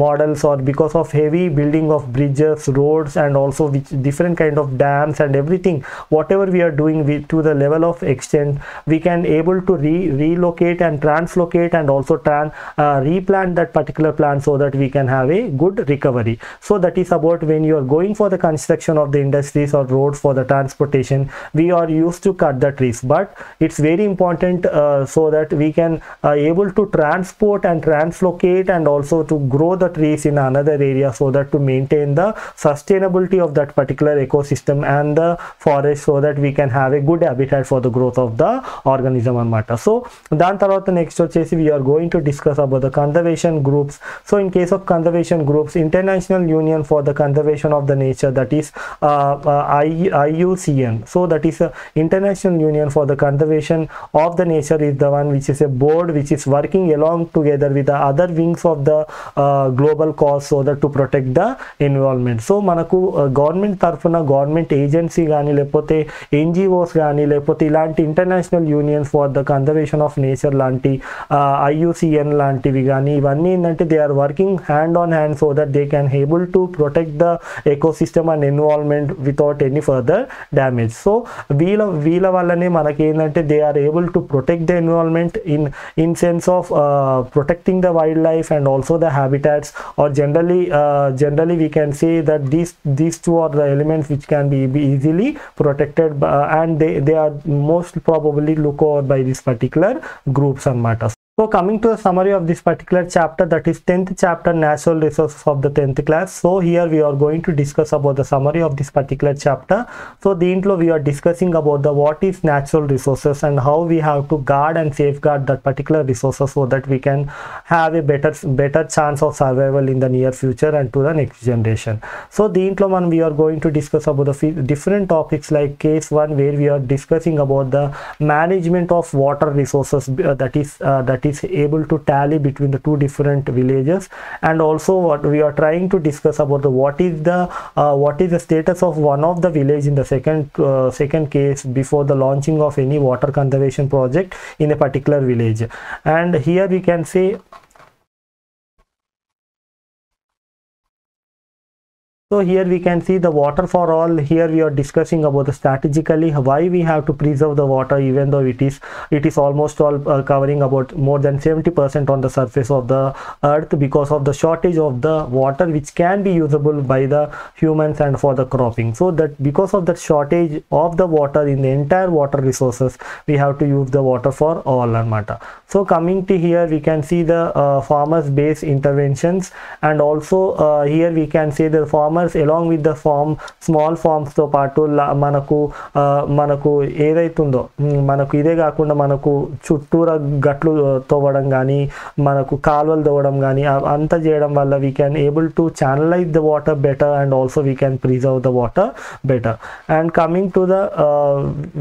models, or because of heavy building of bridges, roads, and also which different kind of dams and everything, whatever we are doing to the level of extent, we can able to relocate and translocate and also replant that particular plant so that we can have a good recovery. So that is about when you are going for the construction of the industries or roads for the transportation, we are used to cut the trees, but it's very important so that we can able to transport and translocate and also to grow the trees in another area so that to maintain the sustainability of that particular ecosystem and the forest, so that we can have a good habitat for the growth of the organism anamata. So dan tarvata next vachesi we are going to discuss about the conservation groups. So in case of conservation groups, International Union for the Conservation of the Nature, that is IUCN. So that is International Union for the Conservation of the Nature is the one which is a board which is working along together with the other wings of the global cause so that to protect the environment. So manaku government tarfuna government agency gaani lepothe NGOs gaani lepothe ilanti international unions for the conservation of nature lanti IUCN lantivi gaani ivanni endante they are working hand on hand so that they can able to protect the ecosystem and environment without any further damage. So veela vallane manaki endante they are able to protect the environment in sense of protecting the wildlife and also the habitats, or generally we can say that these two are the elements which can be easily protected and they are most probably looked over by this particular groups and matters. So coming to the summary of this particular chapter, that is 10th chapter, natural resources of the 10th class. So here we are going to discuss about the summary of this particular chapter. So దీంట్లో we are discussing about the what is natural resources and how we have to guard and safeguard that particular resources so that we can have a better chance of survival in the near future and to the next generation. So దీంట్లో మనం we are going to discuss about the different topics like case 1 where we are discussing about the management of water resources that is able to tally between the two different villages, and also what we are trying to discuss about the what is the status of one of the village in the second case before the launching of any water conservation project in a particular village. And here we can say so here we can see the water for all. Here we are discussing about the strategically why we have to preserve the water even though it is almost all covering about more than 70% on the surface of the earth because of the shortage of the water which can be usable by the humans and for the cropping. So that because of that shortage of the water in the entire water resources, we have to use the water for all anamata. So coming to here we can see the farmers based interventions, and also here we can say the farmers along with the small farms తో పాటు మనకు ఏదైతుందో మనకు ఇదే కాకుండా మనకు చుట్టూరా గట్లు తవ్వడం కానీ మనకు కాలువలు తవ్వడం కానీ అంతా చేయడం వల్ల we can able to channelize the water better and also we can preserve the water better. And coming to the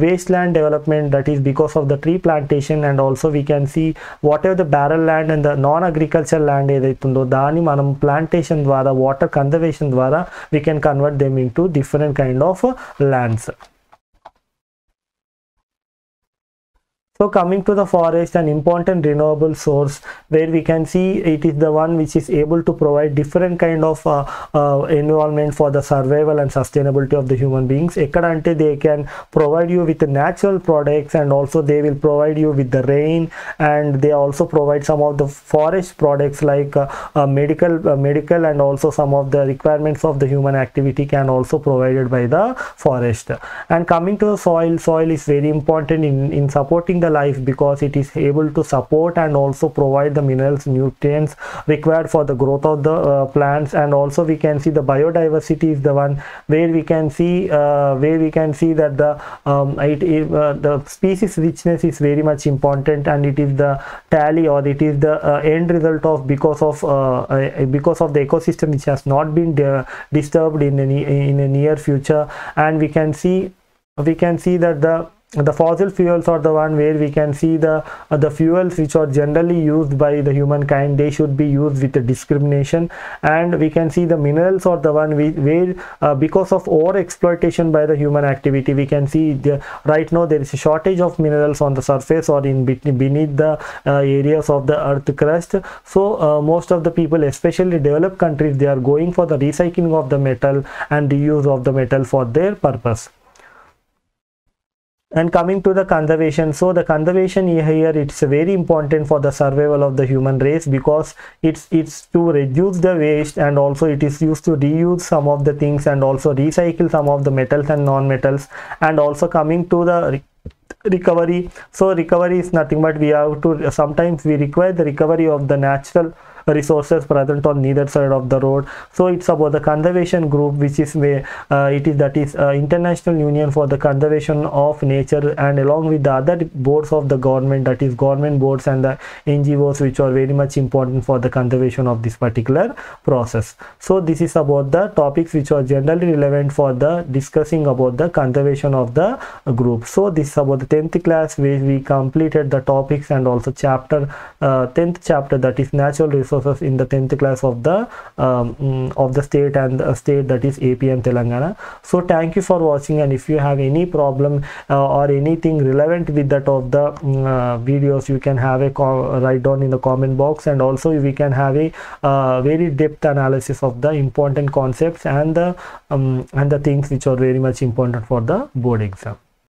wasteland development, that is because of the tree plantation, and also we can see whatever the barren land and the non-agricultural land ఏదైతుందో దాన్ని మనం plantation ద్వారా water conservation ద్వారా we can convert them into different kind of lands. So coming to the forest, an important renewable source where we can see it is the one which is able to provide different kind of environment for the survival and sustainability of the human beings. Ekkadante they can provide you with the natural products, and also they will provide you with the rain, and they also provide some of the forest products like medical and also some of the requirements of the human activity can also provided by the forest. And coming to the soil is very important in supporting the the life, because it is able to support and also provide the minerals, nutrients required for the growth of the plants. And also we can see the biodiversity is the one where we can see that the species richness is very much important, and it is the tally, or it is the end result of because of the ecosystem which has not been disturbed in a near future. And we can see that the fossil fuels are the one where we can see the fuels which are generally used by the humankind, they should be used with a discrimination. And we can see the minerals are the one where because of over exploitation by the human activity, we can see right now there is a shortage of minerals on the surface or in beneath the areas of the earth crust. So most of the people, especially developed countries, they are going for the recycling of the metal and the use of the metal for their purpose. And coming to the conservation, so the conservation here, it's very important for the survival of the human race, because it's to reduce the waste, and also it is used to reuse some of the things and also recycle some of the metals and non-metals. And also coming to the recovery, so recovery is nothing but we have to, sometimes we require the recovery of the natural resources present on neither side of the road. So it's about the conservation group, which is where that is International Union for the Conservation of Nature, and along with the other boards of the government, that is government boards and the NGOs, which are very much important for the conservation of this particular process. So this is about the topics which are generally relevant for the discussing about the conservation of the group. So this is about the 10th class, where we completed the topics and also chapter 10th chapter, that is natural resources, in the 10th class of the state and the state, that is AP and Telangana. So thank you for watching, and if you have any problem or anything relevant with that of the videos, you can have a write down in the comment box, and also we can have a very depth analysis of the important concepts and the things which are very much important for the board exam.